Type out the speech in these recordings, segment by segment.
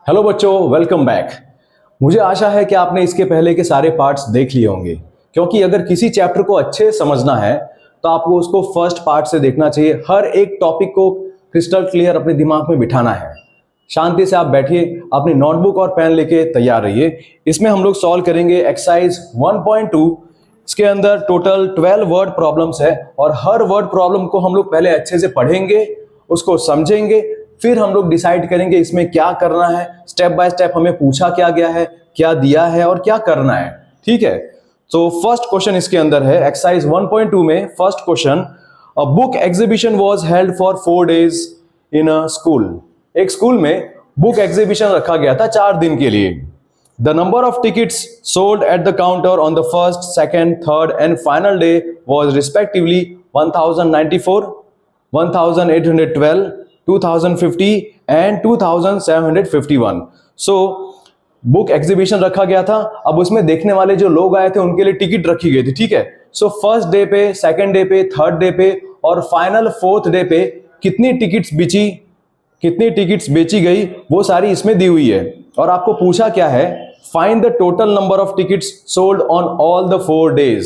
Hello बच्चों, welcome back. मुझे आशा है कि आपने इसके पहले के सारे पार्ट्स देख लिए होंगे, क्योंकि अगर किसी चैप्टर को अच्छे से समझना है तो आपको उसको फर्स्ट पार्ट से देखना चाहिए। हर एक टॉपिक को क्रिस्टल क्लियर अपने दिमाग में बिठाना है। शांति से आप बैठिए, अपनी नोटबुक और पेन लेके तैयार रहिए। इसमें हम लोग सॉल्व करेंगे एक्सरसाइज 1.2। इसके अंदर टोटल 12 वर्ड प्रॉब्लम्स है और हर वर्ड प्रॉब्लम को हम लोग पहले अच्छे से पढ़ेंगे, उसको समझेंगे, फिर हम लोग डिसाइड करेंगे इसमें क्या करना है। स्टेप बाय स्टेप हमें पूछा क्या गया है, क्या दिया है और क्या करना है। ठीक है, तो फर्स्ट क्वेश्चन इसके अंदर है एक्सरसाइज 1.2 में। First question, a book exhibition was held for 4 days in a school. एक स्कूल में बुक एग्जीबिशन रखा गया था 4 दिन के लिए। The number of tickets sold at the counter on the first, second, third and final day was respectively 1094, 1812, 2050 and 2751. So book exhibition रखा गया था। अब उसमें देखने वाले जो लोग आए थे उनके लिए टिकट रखी गई थी। ठीक है, सो फर्स्ट डे पे, सेकंड डे पे, थर्ड डे पे और फाइनल फोर्थ डे पे कितनी टिकट्स बेची गई वो सारी इसमें दी हुई है। और आपको पूछा क्या है, find the total number of tickets sold on all the 4 days।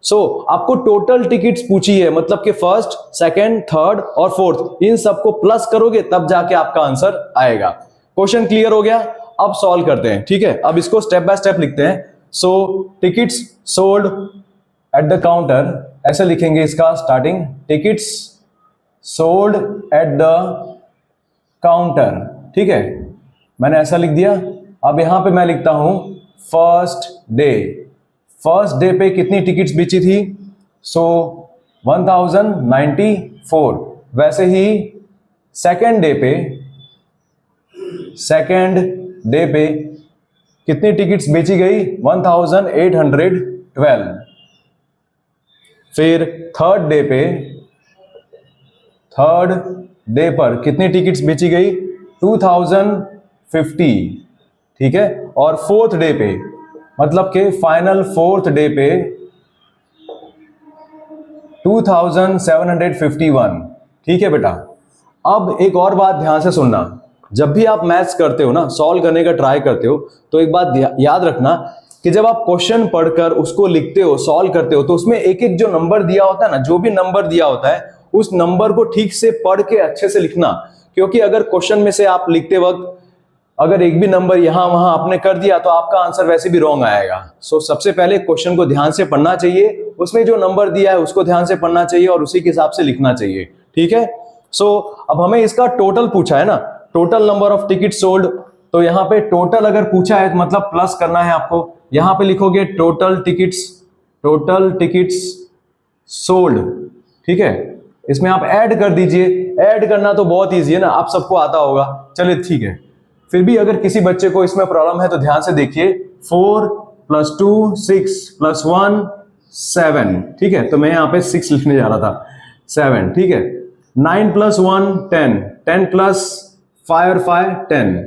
सो आपको टोटल टिकट्स पूछी है, मतलब कि फर्स्ट, सेकंड, थर्ड और फोर्थ, इन सबको प्लस करोगे तब जाके आपका आंसर आएगा। क्वेश्चन क्लियर हो गया? अब सॉल्व करते हैं। ठीक है, अब इसको स्टेप बाय स्टेप लिखते हैं। So tickets sold at the counter, ऐसे लिखेंगे इसका starting, tickets sold at the counter. ठीक है, मैंने ऐसा लिख दिया। अब यहां पे मैं लिखता हूं फर्स्ट डे। फर्स्ट डे पे कितनी टिकट्स बेची थी? सो 1094। वैसे ही सेकेंड डे पे कितनी टिकट्स बेची गई? 1812। फिर थर्ड डे पर कितनी टिकट्स बेची गई? 2050। ठीक है, और फोर्थ डे पे, मतलब के फाइनल फोर्थ डे पे 2751। ठीक है बेटा, अब एक और बात ध्यान से सुनना। जब भी आप मैथ्स करते हो ना, सॉल्व करने का ट्राई करते हो, तो एक बात याद रखना कि जब आप क्वेश्चन पढ़कर उसको लिखते हो, सॉल्व करते हो, तो उसमें एक एक जो नंबर दिया होता है ना, जो भी नंबर दिया होता है उस नंबर को ठीक से पढ़ के अच्छे से लिखना। क्योंकि अगर क्वेश्चन में से आप लिखते वक्त अगर एक भी नंबर यहां वहां आपने कर दिया तो आपका आंसर वैसे भी रॉन्ग आएगा। सो सबसे पहले क्वेश्चन को ध्यान से पढ़ना चाहिए, उसमें जो नंबर दिया है उसको ध्यान से पढ़ना चाहिए और उसी के हिसाब से लिखना चाहिए। ठीक है, सो अब हमें इसका टोटल पूछा है ना, total number of ticket sold. तो यहां पे टोटल अगर पूछा है तो मतलब प्लस करना है आपको। यहां पे लिखोगे टोटल टिकट्स सोल्ड। ठीक है, इसमें आप ऐड कर दीजिए। ऐड करना तो बहुत ईजी है ना, आप सबको आता होगा। चलिए ठीक है, फिर भी अगर किसी बच्चे को इसमें प्रॉब्लम है तो ध्यान से देखिए। 4 + 2 6 + 1 7। ठीक है, तो मैं यहां पे 6 लिखने जा रहा था, 7। ठीक है, 9 + 1 10, 10 + 5 और 5 10।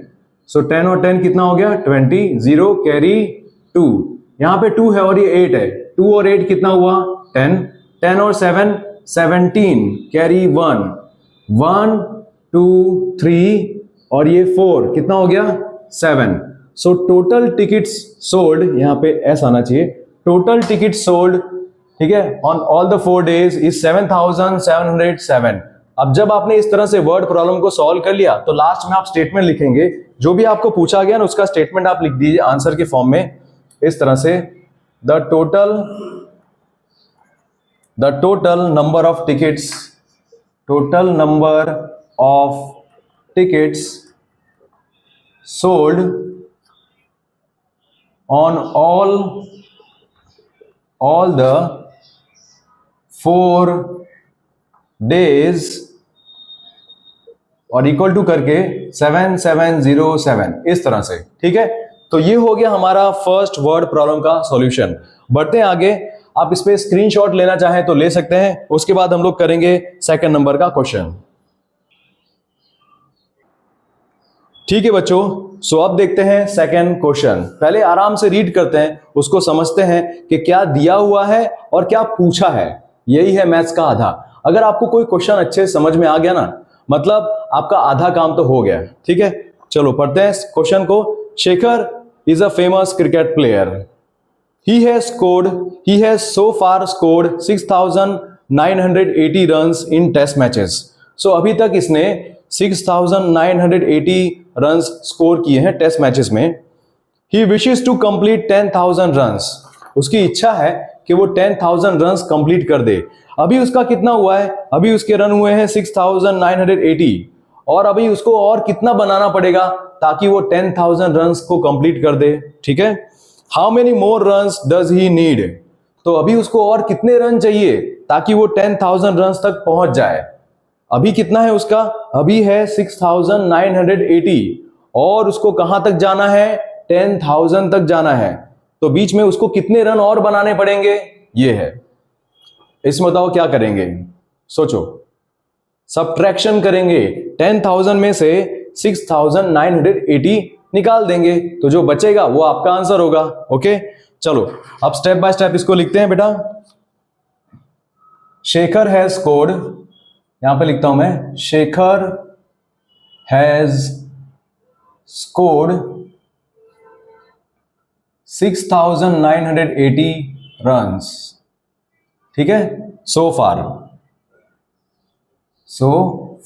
सो 10 और 10 कितना हो गया? 20। 0 कैरी 2, यहां पे 2 है और ये 8 है। 2 और 8 कितना हुआ? 10। 10 और 7 17 कैरी 1, 1 2 3 और ये 4 कितना हो गया? 7। सो टोटल टिकट्स सोल्ड, यहां पे एस आना चाहिए, टोटल टिकट्स सोल्ड, ठीक है, on all the 4 days is 7707। अब जब आपने इस तरह से वर्ड प्रॉब्लम को सॉल्व कर लिया तो लास्ट में आप स्टेटमेंट लिखेंगे। जो भी आपको पूछा गया ना उसका स्टेटमेंट आप लिख दीजिए आंसर के फॉर्म में इस तरह से, the total number of tickets sold on all the 4 days और इक्वल टू करके 7707 इस तरह से। ठीक है, तो ये हो गया हमारा फर्स्ट वर्ड प्रॉब्लम का सॉल्यूशन। बढ़ते हैं आगे, आप इस पे स्क्रीनशॉट लेना चाहें तो ले सकते हैं। उसके बाद हम लोग करेंगे सेकंड नंबर का क्वेश्चन। ठीक है बच्चों, सो अब देखते हैं सेकंड क्वेश्चन। पहले आराम से रीड करते हैं, उसको समझते हैं कि क्या दिया हुआ है और क्या पूछा है। यही है मैथ्स का आधा। अगर आपको कोई क्वेश्चन अच्छे से समझ में आ गया ना, मतलब आपका आधा काम तो हो गया। ठीक है, चलो पढ़ते हैं क्वेश्चन को। Shekhar is a famous cricket player. He has so far scored 6,980 runs in test matches. So अभी तक इसने 6,980 runs स्कोर किए हैं टेस्ट मैचेस में। He wishes to complete 10,000 runs. उसकी इच्छा है कि वो 10,000 runs कंप्लीट कर दे। अभी उसका कितना हुआ है? अभी उसके रन हुए हैं 6,980 और अभी उसको और कितना बनाना पड़ेगा ताकि वो 10,000 runs को कंप्लीट कर दे। ठीक है, how many more runs does he need? तो अभी उसको और कितने रन चाहिए ताकि वो 10,000 रन्स तक पहुंच जाए। अभी कितना है उसका? अभी है 6,980 और उसको कहां तक जाना है? 10,000 तक जाना है। तो बीच में उसको कितने रन और बनाने पड़ेंगे? ये है। इसमें बताओ क्या करेंगे, सोचो। सब्ट्रैक्शन करेंगे। 10,000 में से 6,980 निकाल देंगे तो जो बचेगा वो आपका आंसर होगा। ओके, चलो अब स्टेप बाय स्टेप इसको लिखते हैं बेटा। शेखर हैज स्कोर्ड, यहां पे लिखता हूं मैं, शेखर हैज स्कोर्ड 6,980 रन्स। ठीक है, सो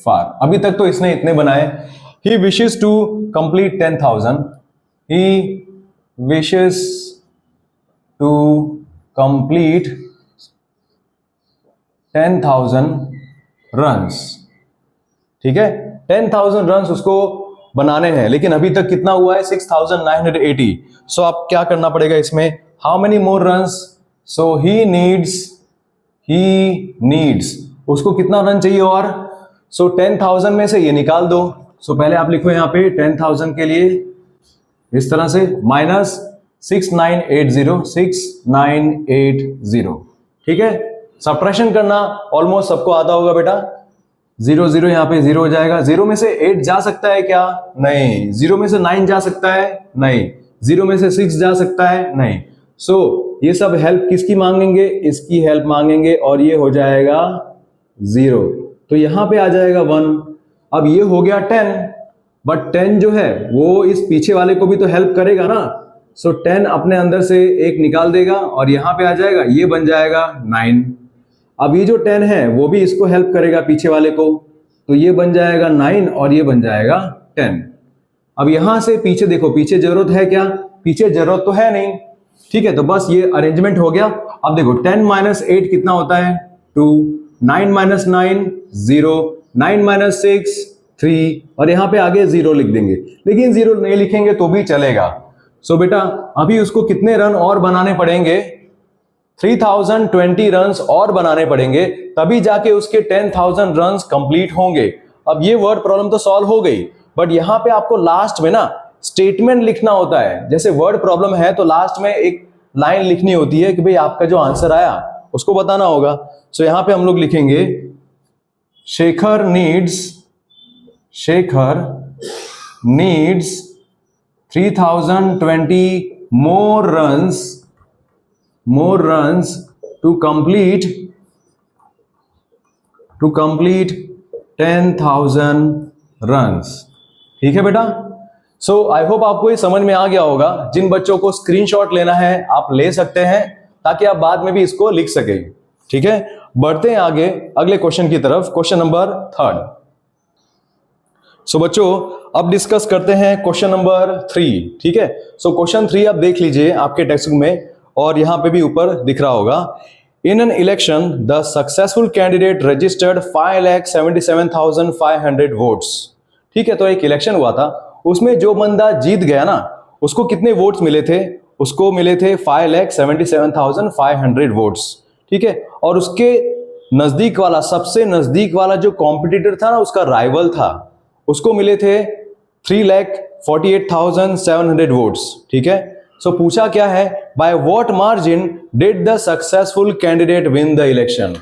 फार अभी तक तो इसने इतने बनाए। He wishes to complete 10,000. He wishes to complete 10,000 runs. ठीक है, 10,000 runs उसको बनाने हैं, लेकिन अभी तक कितना हुआ है? 6,980. सो आप क्या करना पड़ेगा इसमें? How many more runs? So he needs उसको कितना रन चाहिए और? सो 10,000 में से ये निकाल दो। सो पहले आप लिखो यहाँ पे 10,000 के लिए इस तरह से माइनस 6,980। ठीक है, सब्ट्रैक्शन करना ऑलमोस्ट सबको आता होगा बेटा। 0 0 यहाँ पे 0 हो जाएगा। 0 में से 8 जा सकता है क्या? नहीं। 0 में से 9 जा सकता है? नहीं। 0 में से 6 जा सकता है? नहीं। सो ये सब हेल्प किसकी मांगेंगे? इसकी हेल्प मांगेंगे और ये हो जाएगा 0। तो यहां पे आ जाएगा 1। अब ये हो गया 10, बट 10 जो है वो इस पीछे वाले को भी तो हेल्प करेगा ना। सो 10 अपने अंदर से एक निकाल देगा और यहां पे आ जाएगा, ये बन जाएगा 9। अब ये जो 10 है वो भी इसको हेल्प करेगा पीछे वाले को, तो ये बन जाएगा 9 और ये बन जाएगा 10। अब यहां से पीछे देखो, पीछे जरूरत है क्या? पीछे जरूरत तो है नहीं। ठीक है, तो बस ये अरेंजमेंट हो गया। अब देखो 10 - 8 कितना होता है? 2। 9 - 9 0। 9 - 6 3 और यहां पे आगे 0 लिख देंगे, लेकिन 0 नहीं लिखेंगे तो भी चलेगा। सो बेटा अभी उसको कितने रन और बनाने पड़ेंगे? 3,020 रन्स और बनाने पड़ेंगे, तभी जाके उसके 10,000 रन्स कंप्लीट होंगे। अब ये वर्ड प्रॉब्लम तो सॉल्व हो गई, बट यहां पे आपको लास्ट में ना स्टेटमेंट लिखना होता है। जैसे वर्ड प्रॉब्लम है तो लास्ट में एक लाइन लिखनी होती है कि भाई आपका जो आंसर आया उसको बताना होगा। सो यहां पे हम लोग लिखेंगे Shekhar needs 3,020 more runs to complete 10,000 runs। ठीक है बेटा। सो आई होप आपको ये समझ में आ गया होगा। जिन बच्चों को स्क्रीनशॉट लेना है आप ले सकते हैं ताकि आप बाद में भी इसको लिख सके। ठीक है, बढ़ते हैं आगे अगले क्वेश्चन की तरफ। Question number 3। सो बच्चों अब डिस्कस करते हैं क्वेश्चन नंबर 3। ठीक है, सो क्वेश्चन 3 आप देख लीजिए आपके टेक्स्ट बुक में और यहां पे भी ऊपर दिख रहा होगा। In an election the successful candidate registered 5,77,500 votes. ठीक है, तो एक इलेक्शन हुआ था, उसमें जो बंदा जीत गया ना उसको कितने वोट्स मिले थे? उसको मिले थे 5,77,500 वोट्स। ठीक है, और उसके नजदीक वाला, सबसे नजदीक वाला जो कॉम्पिटिटर था ना, उसका राइवल था, उसको मिले थे 3,48,700 वोट्स। ठीक है, सो पूछा क्या है? By what margin did the successful candidate win the election.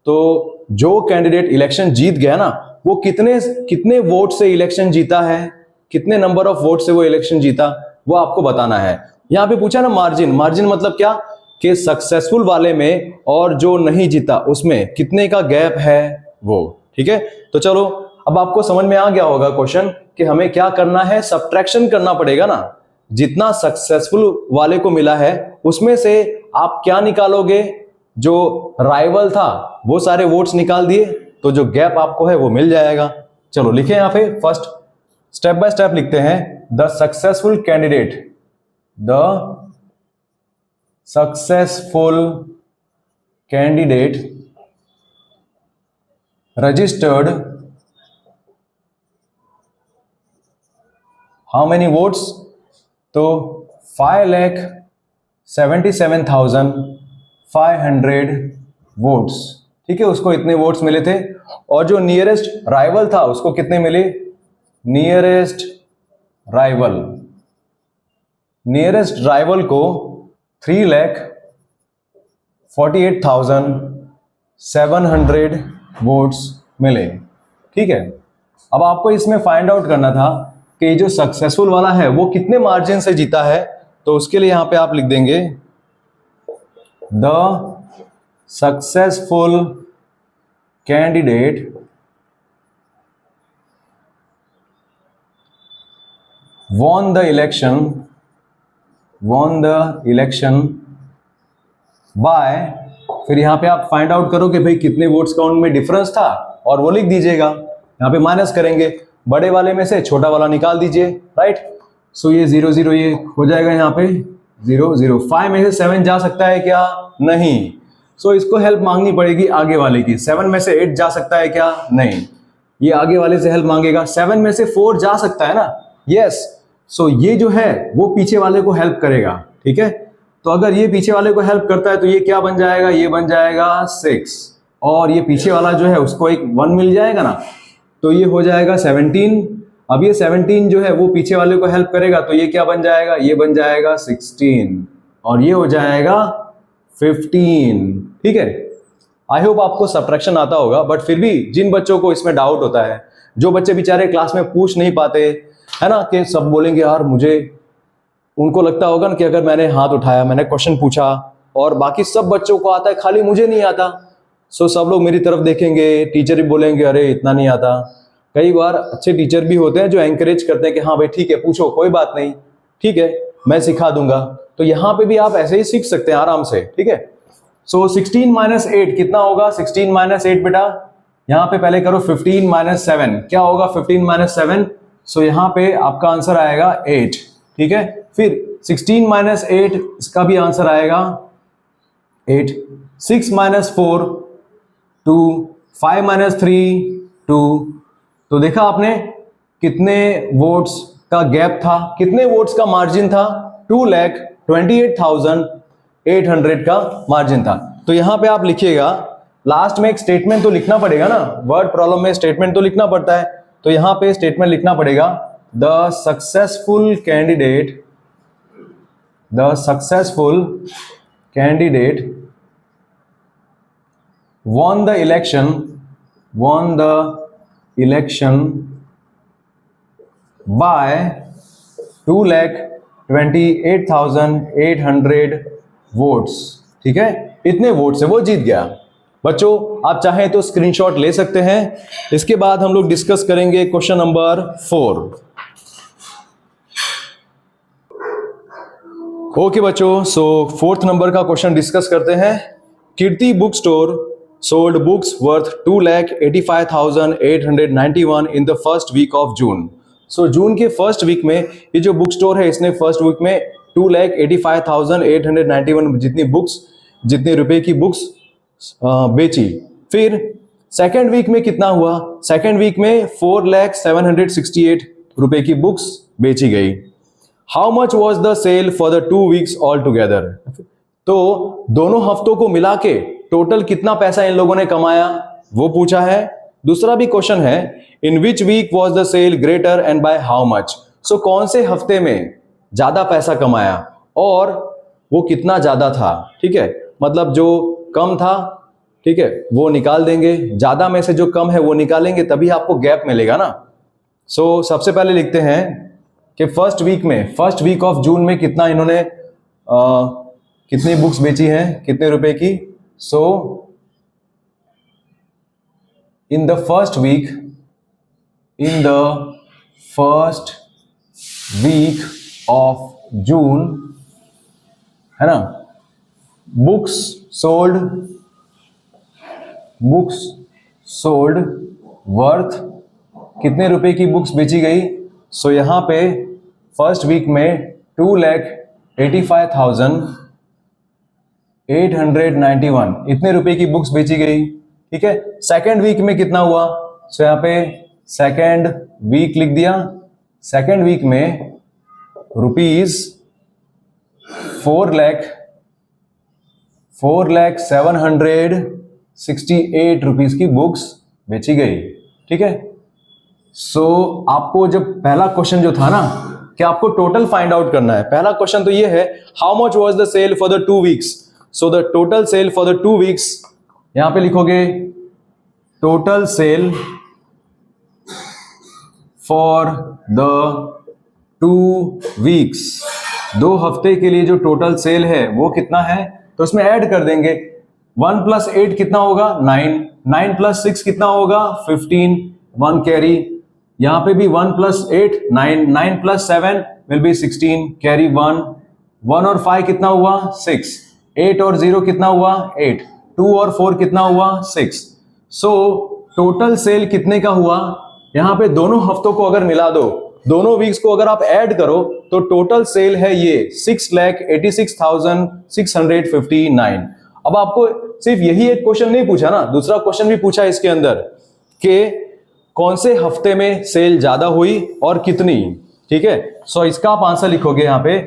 तो जो कैंडिडेट इलेक्शन जीत गया ना वो कितने वोट से इलेक्शन जीता है, कितने नंबर ऑफ वोट से वो इलेक्शन जीता, वो आपको बताना है। यहां पे पूछा ना मार्जिन मतलब क्या कि सक्सेसफुल वाले में और जो नहीं जीता उसमें कितने का गैप है वो। ठीक है, तो चलो अब आपको समझ में आ गया होगा क्वेश्चन कि हमें क्या करना है, सब्ट्रैक्शन करना पड़ेगा ना। जितना सक्सेसफुल वाले को मिला है उसमें से आप क्या निकालोगे, जो राइवल था वो सारे वोट्स निकाल दिए, तो जो गैप आपको है वो मिल जाएगा। चलो लिखे यहां पे, फर्स्ट स्टेप बाय स्टेप लिखते हैं। The successful candidate, the successful candidate registered how many votes, तो 5,77,500 वोट्स। ठीक है, उसको इतने वोट्स मिले थे। और जो नियरेस्ट राइवल था उसको कितने मिले, नियरेस्ट राइवल को 3,48,700 वोट्स मिले। ठीक है, अब आपको इसमें फाइंड आउट करना था कि जो सक्सेसफुल वाला है वो कितने मार्जिन से जीता है, तो उसके लिए यहां पे आप लिख देंगे the successful candidate won the election by, फिर यहां पे आप फाइंड आउट करो कि भाई कितने वोट्स का उनमें डिफरेंस था और वो लिख दीजिएगा। यहां पे माइनस करेंगे, बड़े वाले में से छोटा वाला निकाल दीजिए, राइट। सो ये 0 0 ये हो जाएगा यहाँ पे 0 0। 5 में से 7 जा सकता है क्या, नहीं। सो इसको हेल्प मांगनी पड़ेगी आगे वाले की। 7 में से 8 जा सकता है क्या, नहीं। ये आगे वाले से हेल्प मांगेगा। 7 में से 4 जा सकता है ना, यस। सो ये जो है वो पीछे वाले को हेल्प करेगा। ठीक है, तो अगर ये पीछे वाले को हेल्प करता है तो ये क्या बन जाएगा, ये बन जाएगा 6, और ये पीछे वाला जो है उसको एक 1 मिल जाएगा ना, तो ये हो जाएगा 17। अब ये 17 जो है वो पीछे वाले को हेल्प करेगा, तो ये क्या बन जाएगा, ये बन जाएगा 16, और ये हो जाएगा 15। ठीक है, आई होप आपको सब्ट्रैक्शन आता होगा, बट फिर भी जिन बच्चों को इसमें डाउट होता है, जो बच्चे बेचारे क्लास में पूछ नहीं पाते है ना, कि सब बोलेंगे यार मुझे, उनको लगता होगा ना कि अगर मैंने हाथ उठाया, मैंने क्वेश्चन पूछा और बाकी सब बच्चों को आता है, खाली मुझे नहीं आता, सो सब लोग मेरी तरफ देखेंगे, टीचर भी बोलेंगे अरे इतना नहीं आता। कई बार अच्छे टीचर भी होते हैं जो एंकरेज करते हैं कि हाँ भाई ठीक है पूछो, कोई बात नहीं, ठीक है मैं सिखा दूंगा। तो यहाँ पे भी आप ऐसे ही सीख सकते हैं आराम से। ठीक है, सो 16 - 8 कितना होगा, 16 - 8 बेटा, यहाँ पे पहले करो 15 - 7 क्या होगा, 15 - 7, सो यहाँ पे आपका आंसर आएगा 8। ठीक है, फिर 16 - 8 इसका भी आंसर आएगा 8। 6 - 4 2, 5 - 3 2। तो देखा आपने कितने वोट्स का गैप था, कितने वोट्स का मार्जिन था, 2,28,800 का मार्जिन था। तो यहां पे आप लिखिएगा, लास्ट में एक स्टेटमेंट तो लिखना पड़ेगा ना, वर्ड प्रॉब्लम में स्टेटमेंट तो लिखना पड़ता है, तो यहां पे स्टेटमेंट लिखना पड़ेगा the successful candidate won the election by 2,28,800 votes. ठीक है, इतने वोट से वो जीत गया। बच्चों आप चाहें तो स्क्रीनशॉट ले सकते हैं। इसके बाद हम लोग डिस्कस करेंगे क्वेश्चन नंबर 4। ओके बच्चों, सो 4th नंबर का क्वेश्चन डिस्कस करते हैं। Kirti book store sold books worth 2,85,891 in the first week of June. So जून के फर्स्ट वीक में ये जो बुक स्टोर है इसने फर्स्ट वीक में 2,85,891 जितने रुपए की बुक्स बेची। फिर सेकेंड वीक में कितना हुआ, सेकेंड वीक में 4,768 रुपए की बुक्स बेची गई। How much was the sale for the 2 weeks all together. तो दोनों हफ्तों को मिला के टोटल कितना पैसा इन लोगों ने कमाया वो पूछा है। दूसरा भी क्वेश्चन है, in which week was the sale greater and by how much. So कौन से हफ्ते में ज्यादा पैसा कमाया और वो कितना ज्यादा था। ठीक है, मतलब जो कम था, ठीक है, वो निकाल देंगे, ज्यादा में से जो कम है वो निकालेंगे, तभी आपको गैप मिलेगा ना। सो सबसे पहले लिखते हैं कि फर्स्ट वीक ऑफ जून में कितना इन्होंने कितनी बुक्स बेची हैं, कितने रुपए की। So in the first week first week of June, है ना, बुक्स सोल्ड वर्थ कितने रुपए की बुक्स बेची गई? सो यहां पे फर्स्ट वीक में 2,85,891 इतने रुपए की बुक्स बेची गई। ठीक है, सेकेंड वीक में कितना हुआ? सो यहां पे सेकेंड वीक लिख दिया। सेकेंड वीक में रुपीज 4,768 रुपीज की बुक्स बेची गई। ठीक है, सो आपको जब पहला क्वेश्चन जो था ना कि आपको टोटल फाइंड आउट करना है, पहला क्वेश्चन तो ये है how much was the sale for the 2 weeks. So the total sale for the 2 weeks, यहां पे लिखोगे total sale for the 2 weeks, 2 हफ्ते के लिए जो टोटल सेल है वो कितना है, तो उसमें ऐड कर देंगे। 1 + 8 कितना होगा? 9, 9 + 6 कितना होगा? 15, 1 कैरी, यहां पे भी 1 + 8 9, 9 + 7 विल बी 16, कैरी 1, 1 और 5 कितना हुआ? 6, 8 और 0 कितना हुआ? 8, 2 और 4 कितना हुआ? 6। सो टोटल सेल कितने का हुआ? यहां पे दोनों हफ्तों को अगर मिला दो, दोनों वीक्स को अगर आप ऐड करो तो टोटल सेल है ये 6,86,659। अब आपको सिर्फ यही एक क्वेश्चन नहीं पूछा ना, दूसरा क्वेश्चन भी पूछा इसके अंदर कि कौन से हफ्ते में सेल ज्यादा हुई और कितनी। ठीक है, सो इसका आप आंसर लिखोगे यहां पे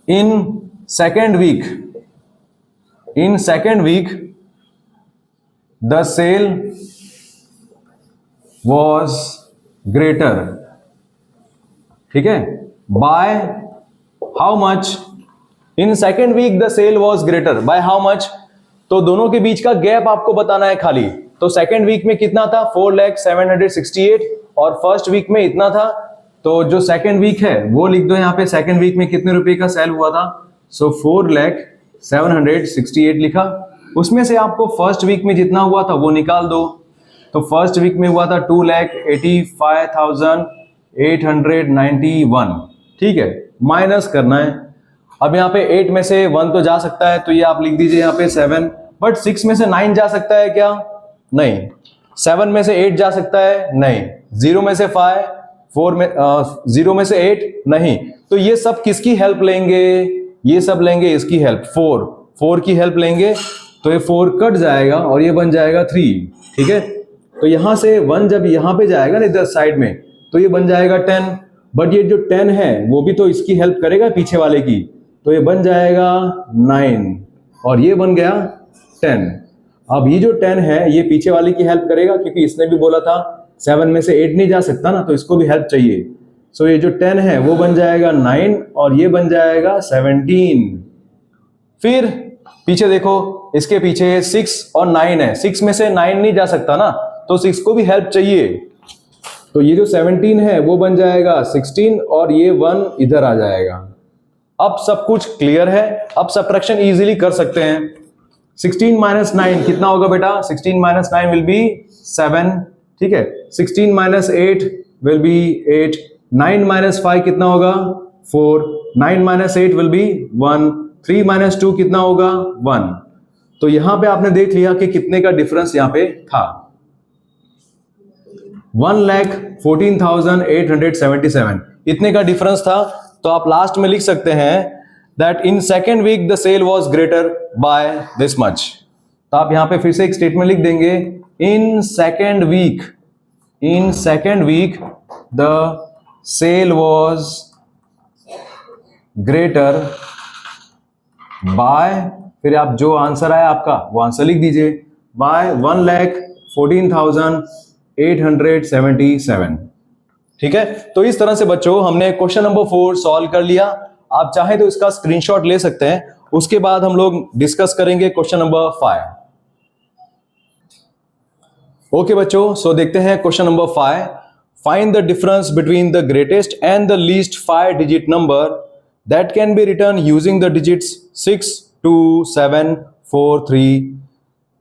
in second week the sale was greater. ठीक है, by how much? In second week the sale was greater by how much? तो दोनों के बीच का गैप आपको बताना है खाली। तो सेकेंड वीक में कितना था? 4,768 और फर्स्ट वीक में इतना था। तो जो सेकेंड वीक है वो लिख दो यहां पे, सेकेंड वीक में कितने रुपए का सेल हुआ था? सो 4,768 लिखा। उसमें से आपको फर्स्ट वीक में जितना हुआ था वो निकाल दो। तो फर्स्ट वीक में हुआ था 2,85,891। ठीक है, माइनस करना है। अब यहाँ पे 8 में से 1 तो जा सकता है, तो ये आप लिख दीजिए यहाँ पे 7, बट 6 में से 9 जा सकता है क्या? नहीं। 7 में से 8 जा सकता है? नहीं। 0 में से 5, 0 में से 8 नहीं। तो ये सब किसकी हेल्प लेंगे? ये सब लेंगे इसकी हेल्प, 4 की हेल्प लेंगे। तो ये 4 कट जाएगा और ये बन जाएगा 3। ठीक है, तो यहां से 1 जब यहां पे जाएगा ना इधर साइड में, तो ये बन जाएगा 10, बट ये जो 10 है वो भी तो इसकी हेल्प करेगा पीछे वाले की, तो ये बन जाएगा 9 और ये बन गया 10। अब ये जो 10 है ये पीछे वाले की हेल्प करेगा, क्योंकि इसने भी बोला था 7 में से 8 नहीं जा सकता ना, तो इसको भी हेल्प चाहिए। सो ये जो 10 है वो बन जाएगा 9 और ये बन जाएगा 17। फिर पीछे देखो, इसके पीछे 6 और 9 है, 6 में से 9 नहीं जा सकता ना, तो 6 को भी हेल्प चाहिए। तो ये जो 17 है वो बन जाएगा 16 और ये 1 इधर आ जाएगा। अब सब कुछ क्लियर है, अब सब्ट्रैक्शन इजीली कर सकते हैं। 16 - 9 कितना होगा बेटा? 16 - 9 विल बी 7। ठीक है, 16 - 8 विल बी 8। 9 - 5 कितना होगा? 4। 9 - 8 विल बी 1। 3 - 2 कितना होगा? 1। तो यहां पे आपने देख लिया कि कितने का डिफरेंस यहां पे था, 1,14,877 इतने का डिफरेंस था। तो आप लास्ट में लिख सकते हैं that in second week the sale was greater by this much. तो आप यहां पे फिर से एक स्टेटमेंट लिख देंगे, in second week the sale was greater by, फिर आप जो आंसर आया आपका वो आंसर लिख दीजिए, बाय 1,14,877। ठीक है, तो इस तरह से बच्चों हमने क्वेश्चन नंबर 4 सॉल्व कर लिया। आप चाहें तो इसका स्क्रीनशॉट ले सकते हैं, उसके बाद हम लोग डिस्कस करेंगे क्वेश्चन नंबर 5। ओके बच्चों, सो देखते हैं question number 5। Find the difference between the greatest and the least 5 digit number that can be return using the digits 6, 2, 7, 4, 3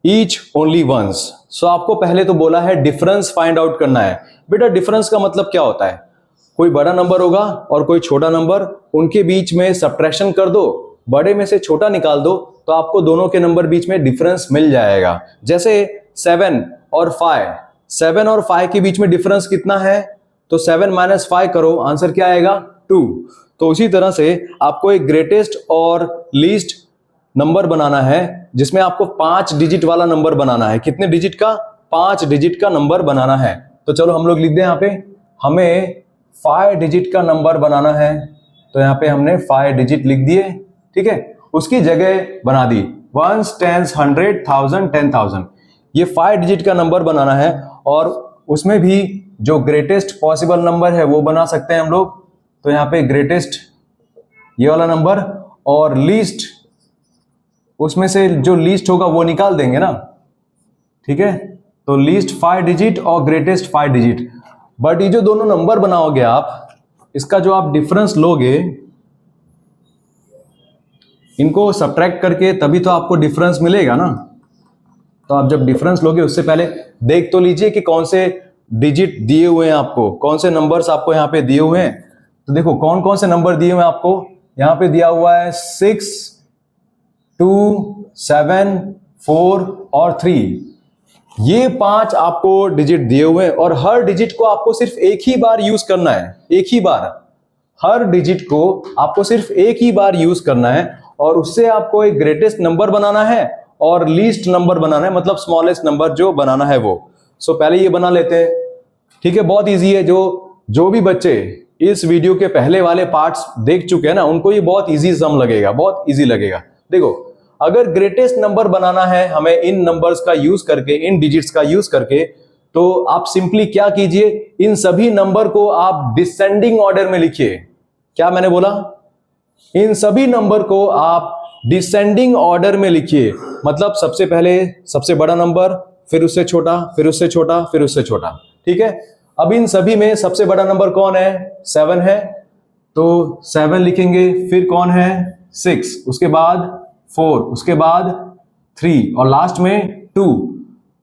each only once. So आपको पहले तो बोला है डिफरेंस फाइंड आउट करना है। बेटा डिफरेंस का मतलब क्या होता है? कोई बड़ा नंबर होगा और कोई छोटा नंबर, उनके बीच में सब्ट्रैक्शन कर दो, बड़े में से छोटा निकाल दो, तो आपको दोनों के नंबर बीच में डिफरेंस मिल जाएगा। जैसे 7 और 5, 7 और 5 के बीच में डिफरेंस कितना है? तो 7 माइनस 5 करो, आंसर क्या आएगा? 2। तो उसी तरह से आपको एक ग्रेटेस्ट और लीस्ट नंबर बनाना है, जिसमें आपको 5 डिजिट वाला नंबर बनाना है। कितने डिजिट का? 5 डिजिट का नंबर बनाना है। तो चलो हम लोग लिख दें यहाँ पे, हमें 5 डिजिट का नंबर बनाना है। तो यहाँ पे हमने 5 डिजिट लिख दिए, ठीक है। उसकी जगह बना दी 1s, 10s, 100, 1000, 10,000। ये 5 डिजिट का नंबर बनाना है, और उसमें भी जो ग्रेटेस्ट पॉसिबल नंबर है वो बना सकते हैं हम लोग। तो यहाँ पे ग्रेटेस्ट ये वाला नंबर, और लीस्ट उसमें से जो लीस्ट होगा वो निकाल देंगे ना, ठीक है। तो लीस्ट 5 डिजिट और ग्रेटेस्ट 5 डिजिट। बट ये जो दोनों नंबर बनाओगे आप, इसका जो आप डिफरेंस लोगे, इनको सब्ट्रैक्ट करके तभी तो आपको डिफरेंस मिलेगा ना। तो आप जब डिफरेंस लोगे उससे पहले देख तो लीजिए कि कौन से डिजिट दिए हुए हैं आपको, कौन से नंबर्स आपको यहाँ पे दिए हुए हैं। तो देखो कौन कौन से नंबर दिए हुए हैं आपको। यहाँ पे दिया हुआ है 6, 2, 7, 4 और 3। ये 5 आपको डिजिट दिए हुए हैं, और हर डिजिट को आपको सिर्फ एक ही बार यूज करना है। एक ही बार हर डिजिट को आपको सिर्फ एक ही बार यूज करना है, और उससे आपको एक ग्रेटेस्ट नंबर बनाना है और लीस्ट नंबर बनाना है, मतलब स्मॉलेस्ट नंबर जो बनाना है वो। सो पहले ये बना लेते हैं, ठीक है। बहुत इजी है। जो भी बच्चे इस वीडियो के पहले वाले पार्ट्स देख चुके हैं ना, उनको ये बहुत इजी सम लगेगा, बहुत इजी लगेगा। देखो, अगर ग्रेटेस्ट नंबर बनाना है हमें इन नंबर्स का यूज करके, इन डिजिट्स का यूज करके, तो आप सिंपली क्या कीजिए, इन सभी नंबर को आप डिसेंडिंग ऑर्डर में लिखिए। क्या मैंने बोला? इन सभी नंबर को आप डिसेंडिंग ऑर्डर में लिखिए। मतलब सबसे पहले सबसे बड़ा नंबर, फिर उससे छोटा, फिर उससे छोटा, फिर उससे छोटा, ठीक है। अब इन सभी में सबसे बड़ा नंबर कौन है? 7 है, तो 7 लिखेंगे। फिर कौन है? 6, उसके बाद 4, उसके बाद 3 और लास्ट में 2।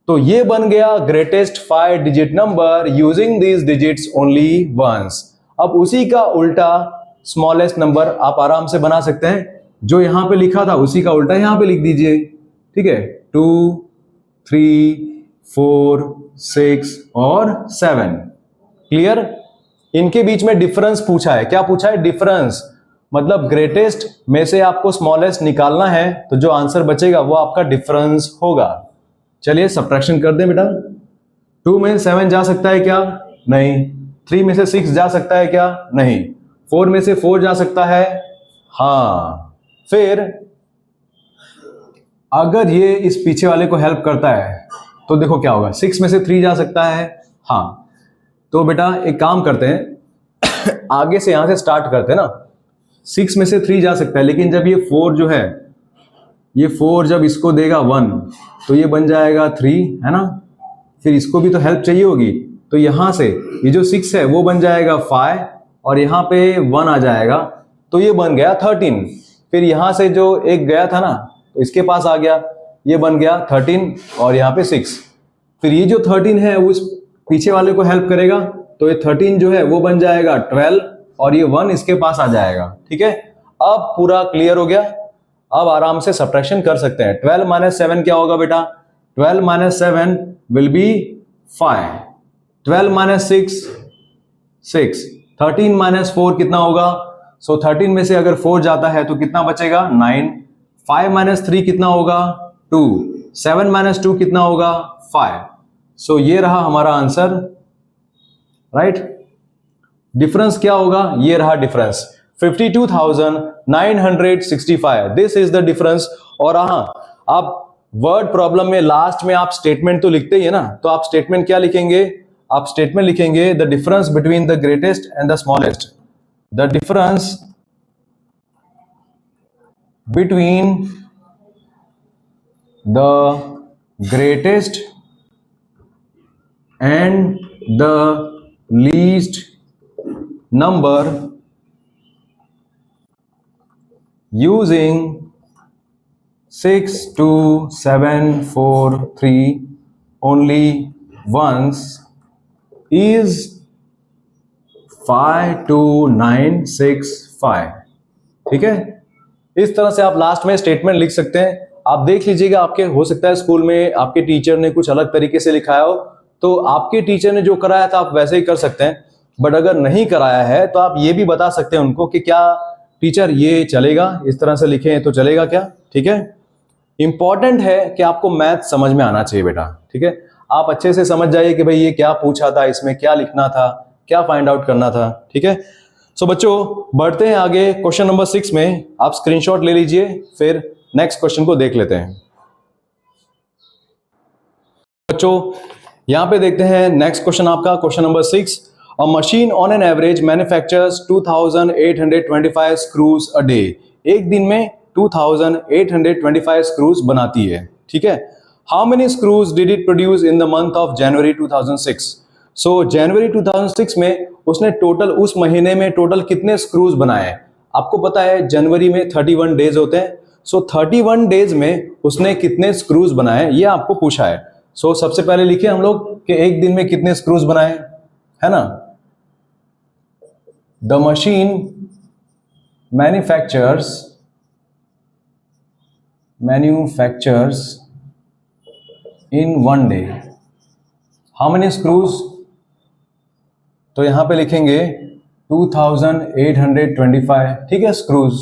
तो ये बन गया greatest 5 digit number using these digits only once. अब उसी का उल्टा स्मॉलेस्ट नंबर आप आराम से बना सकते हैं। जो यहां पे लिखा था उसी का उल्टा यहां पे लिख दीजिए, ठीक है। 2, 3, 4, 6 और 7। क्लियर? इनके बीच में डिफरेंस पूछा है। क्या पूछा है? डिफरेंस, मतलब ग्रेटेस्ट में से आपको स्मॉलेस्ट निकालना है, तो जो आंसर बचेगा वो आपका डिफरेंस होगा। चलिए सब्ट्रैक्शन कर दें बेटा। 2 में 7 जा सकता है क्या? नहीं। 3 में से 6 जा सकता है क्या? नहीं। 4 में से 4 जा सकता है? हाँ। फिर अगर ये इस पीछे वाले को हेल्प करता है तो देखो क्या होगा। 6 में से 3 जा सकता है? हाँ। तो बेटा एक काम करते हैं आगे से यहां से स्टार्ट करते हैं ना। 6 में से 3 जा सकता है, लेकिन जब ये 4 जो है, ये 4 जब इसको देगा 1, तो ये बन जाएगा 3, है ना। फिर इसको भी तो हेल्प चाहिए होगी, तो यहां से ये जो 6 है वो बन जाएगा 5, और यहां पे 1 आ जाएगा, तो ये बन गया 13। फिर यहां से जो एक गया था ना, तो इसके पास आ गया, ये बन गया 13, और यहाँ पे 6। फिर ये जो 13 है वो इस पीछे वाले को हेल्प करेगा, तो ये 13 जो है वो बन जाएगा 12, और ये 1 इसके पास आ जाएगा, ठीक है। अब पूरा क्लियर हो गया। अब आराम से सब्ट्रैक्शन कर सकते हैं। 12 माइनस 7 क्या होगा बेटा? 12 minus 7 will be 5। 12 minus 6, 6। 13 minus 4 कितना होगा? सो 13 में से अगर 4 जाता है तो कितना बचेगा? 9। 5 माइनस 3 कितना होगा? 2। 7 माइनस 2 कितना होगा? 5। सो ये रहा हमारा आंसर, राइट। डिफरेंस क्या होगा? ये रहा difference, 52,965। This is the difference. और हाँ, आप वर्ड प्रॉब्लम में लास्ट में आप स्टेटमेंट तो लिखते ही है ना, तो आप स्टेटमेंट क्या लिखेंगे? आप स्टेटमेंट लिखेंगे the difference between the greatest and the smallest. The difference between the greatest and the least number using 62743 only once is 52965। ठीक है, इस तरह से आप लास्ट में स्टेटमेंट लिख सकते हैं। आप देख लीजिएगा, आपके हो सकता है स्कूल में आपके टीचर ने कुछ अलग तरीके से लिखाया हो, तो आपके टीचर ने जो कराया था आप वैसे ही कर सकते हैं। बट अगर नहीं कराया है तो आप ये भी बता सकते हैं उनको कि क्या टीचर ये चलेगा, इस तरह से लिखें तो चलेगा क्या। ठीक है, इंपॉर्टेंट है कि आपको मैथ समझ में आना चाहिए बेटा। ठीक है, आप अच्छे से समझ जाइए कि भाई ये क्या पूछा था, इसमें क्या लिखना था, क्या फाइंड आउट करना था। ठीक है, सो बच्चों बढ़ते हैं आगे क्वेश्चन नंबर 6 में। आप स्क्रीनशॉट ले लीजिए, फिर नेक्स्ट क्वेश्चन को देख लेते हैं। बच्चों यहां पे देखते हैं नेक्स्ट क्वेश्चन आपका, question number 6। A machine on an average manufactures 2825 screws a day. एक दिन में 2825 स्क्रूज बनाती है। ठीक है, how many screws did it produce in the month of January 2006। So जनवरी 2006 में उसने टोटल, उस महीने में टोटल कितने स्क्रूज बनाए। आपको पता है जनवरी में 31 डेज होते हैं। सो 31 डेज में उसने कितने स्क्रूज बनाए, ये आपको पूछा है। सो सबसे पहले लिखिए हम लोग कि एक दिन में कितने स्क्रूज बनाए, है ना। The machine manufactures in one day how many screws. तो यहां पे लिखेंगे 2825। ठीक है, स्क्रूज।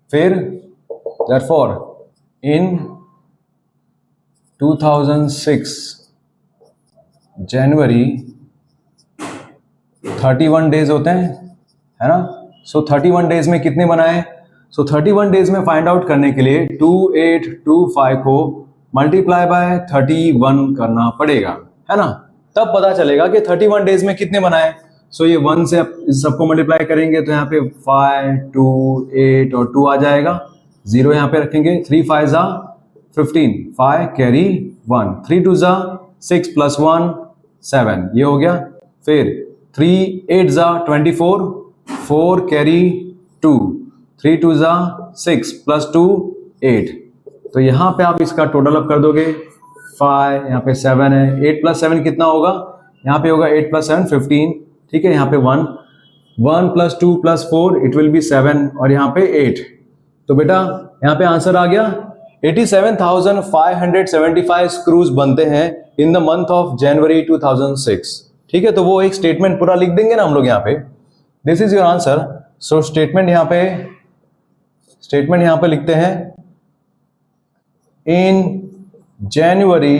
फिर therefore in 2006 जनवरी 31 डेज होते हैं, है ना। सो 31 डेज में कितने बनाए। सो 31 डेज में फाइंड आउट करने के लिए 2825 को मल्टीप्लाई बाय 31 करना पड़ेगा, है ना। तब पता चलेगा कि 31 डेज में कितने बनाए। सो ये 1 से इस सबको मल्टीप्लाई करेंगे तो यहाँ पे 5, 2, 8 और 2 आ जाएगा। 0 यहाँ पे रखेंगे। 3 5 जा 15, 5 कैरी 1, 3 2 जा 6 प्लस 1 7, ये हो गया। फिर 3 8 जा 24, 4 कैरी 2, 3 2 जा 6 प्लस 2 8। तो यहाँ पे आप इसका टोटल अप कर दोगे। 5 यहाँ पे 7 है, 8 प्लस 7 कितना होगा, यहाँ पे होगा 8 प्लस 7 15। ठीक है, यहाँ पे 1 plus 2 plus 4 it will be 7 और यहाँ पे 8। तो बेटा यहाँ पे आंसर आ गया 87,575 स्क्रूज बनते हैं इन द मंथ ऑफ जनवरी 2006। ठीक है, तो वो एक स्टेटमेंट पूरा लिख देंगे ना हम लोग यहाँ पे। This is your answer. So statement यहाँ पे लिखते हैं इन जनवरी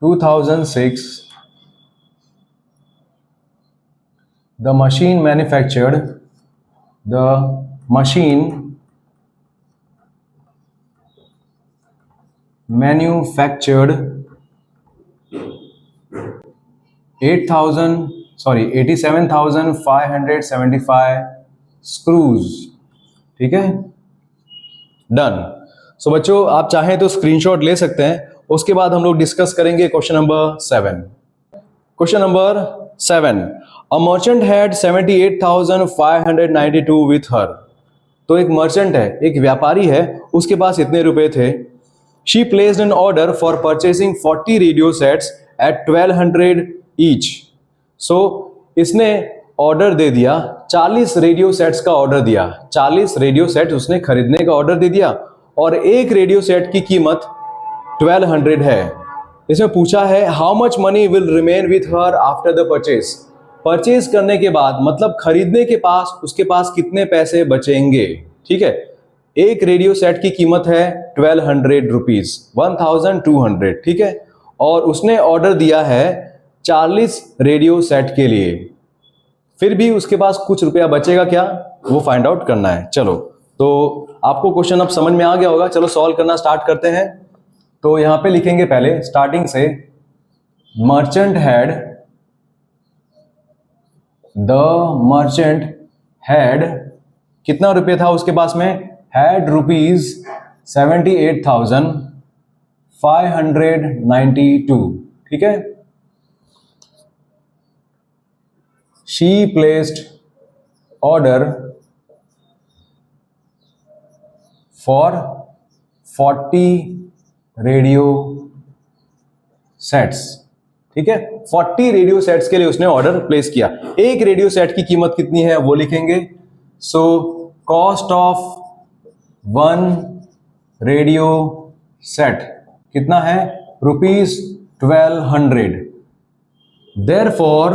2006 the machine manufactured 87,575 स्क्रूज। ठीक है, डन। सो बच्चों आप चाहें तो स्क्रीनशॉट ले सकते हैं। उसके बाद हम लोग डिस्कस करेंगे question number 7। Question number 7, a merchant had 78,592 with her. तो एक मर्चेंट है, एक व्यापारी है, उसके पास इतने रुपए थे। She placed an order for purchasing 40 radio sets at 1200 each. So इसने ऑर्डर दे दिया, 40 रेडियो सेट्स का ऑर्डर दिया। 40 रेडियो सेट उसने खरीदने का ऑर्डर दे दिया और एक रेडियो सेट की कीमत 1200 है। इसमें पूछा है how much money will remain with her after the purchase. Purchase करने के बाद मतलब खरीदने के पास उसके पास कितने पैसे बचेंगे। ठीक है, एक रेडियो सेट की कीमत है 1200 रुपीज, 1200। ठीक है, और उसने ऑर्डर दिया है 40 रेडियो सेट के लिए। फिर भी उसके पास कुछ रुपया बचेगा क्या, वो फाइंड आउट करना है। चलो, तो आपको क्वेश्चन अब समझ में आ गया होगा। चलो सॉल्व करना स्टार्ट करते हैं। तो यहां पे लिखेंगे पहले स्टार्टिंग से, मर्चेंट हैड कितना रुपये था उसके पास में, हैड रुपीज 78,592। ठीक है, she placed order for 40 radio sets. ठीक है, 40 रेडियो सेट्स के लिए उसने ऑर्डर प्लेस किया। एक रेडियो सेट की कीमत कितनी है वो लिखेंगे। So cost of 1 radio set कितना है, ₹1200। Therefore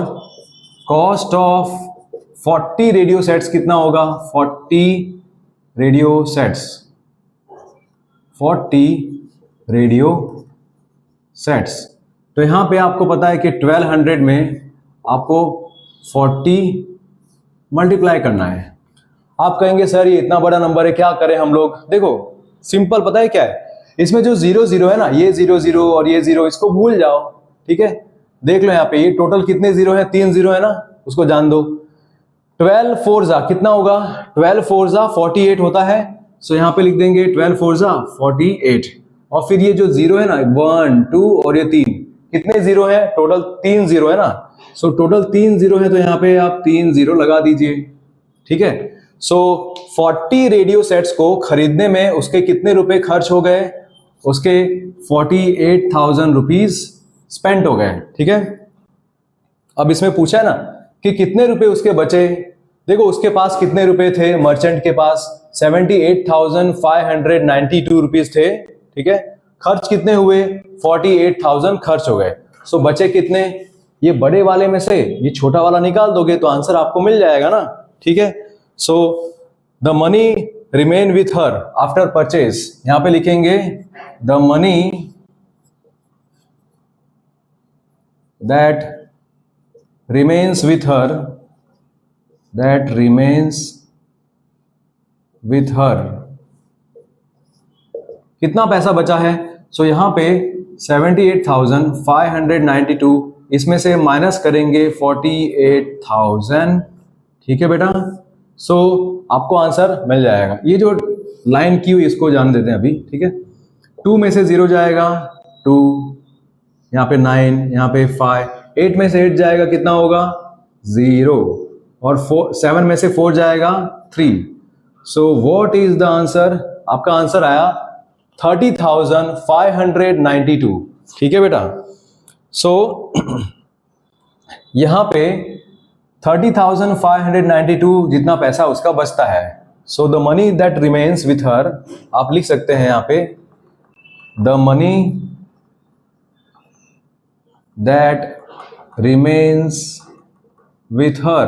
cost of 40 radio sets कितना होगा, 40 रेडियो सेट्स, 40 रेडियो सेट्स। तो यहां पे आपको पता है कि 1200 में आपको 40 मल्टीप्लाई करना है। आप कहेंगे सर ये इतना बड़ा नंबर है, क्या करें हम लोग। देखो सिंपल, पता है क्या है, इसमें जो 0 है ना, ये 0 और ये 0, इसको भूल जाओ। ठीक है, देख लो यहाँ पे ये टोटल कितने 0 है, 3 0 है ना, उसको जान दो। 12 4 जा कितना होगा, 12 4 जा 48 होता है। सो यहाँ पे लिख देंगे 12 4 जा 48। और फिर ये जो 0 है ना, 1 2 और ये 3, कितने 0 है, टोटल 3 0 है ना। सो टोटल 3 0 है, तो यहाँ पे आप 3 0 लगा दीजिए। ठीक है, सो 40 रेडियो सेट्स को खरीदने में उसके कितने रुपए खर्च हो गए, उसके 48,000 रुपीज स्पेंड हो गए। ठीक है, अब इसमें पूछा है ना कि कितने रुपए उसके बचे। देखो उसके पास कितने रुपए थे, मर्चेंट के पास 78,592 रुपीज थे। ठीक है, खर्च कितने हुए, 48,000 खर्च हो गए। सो बचे कितने, ये बड़े वाले में से ये छोटा वाला निकाल दोगे तो आंसर आपको मिल जाएगा ना। ठीक है, so the money remain with her after purchase, यहां पे लिखेंगे the money that remains with her, that remains with her, कितना पैसा बचा है। सो यहां पे 78,592, इसमें से माइनस करेंगे 48,000। ठीक है बेटा, सो आपको आंसर मिल जाएगा। ये जो लाइन की हुई इसको जान देते हैं अभी। ठीक है, 2 में से 0 जाएगा 2, यहाँ पे 9, यहाँ पे 5, 8 में से 8 जाएगा कितना होगा 0, और 7 में से 4 जाएगा 3। So what is the answer, आपका आंसर आया 30,592। ठीक है बेटा, सो यहां पे 30,592 जितना पैसा उसका बचता है। So the money that remains with her, आप लिख सकते हैं यहां पे the money that remains with her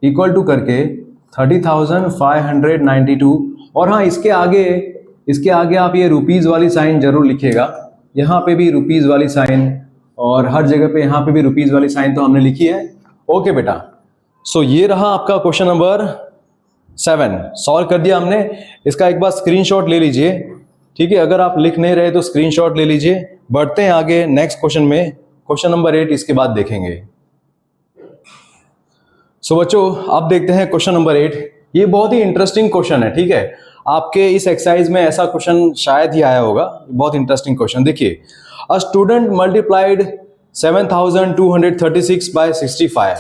equal to करके 30,592। और हाँ, इसके आगे आप ये रुपीज वाली साइन जरूर लिखिएगा। यहाँ पे भी रुपीज वाली साइन, और हर जगह पे यहाँ पे भी रुपीज वाली साइन तो हमने लिखी है। ओके बेटा, सो ये रहा आपका क्वेश्चन नंबर 7, सॉल्व कर दिया हमने। इसका एक बार स्क्रीनशॉट ले लीजिए। ठीक है, अगर आप लिख नहीं रहे तो स्क्रीनशॉट ले लीजिए। बढ़ते हैं आगे नेक्स्ट क्वेश्चन में, क्वेश्चन नंबर 8 इसके बाद देखेंगे। सो बच्चों अब देखते हैं क्वेश्चन नंबर 8। ये बहुत ही इंटरेस्टिंग क्वेश्चन है। ठीक है, आपके इस एक्सरसाइज में ऐसा क्वेश्चन शायद ही आया होगा। बहुत इंटरेस्टिंग क्वेश्चन देखिए, a student multiplied 7,236 by 65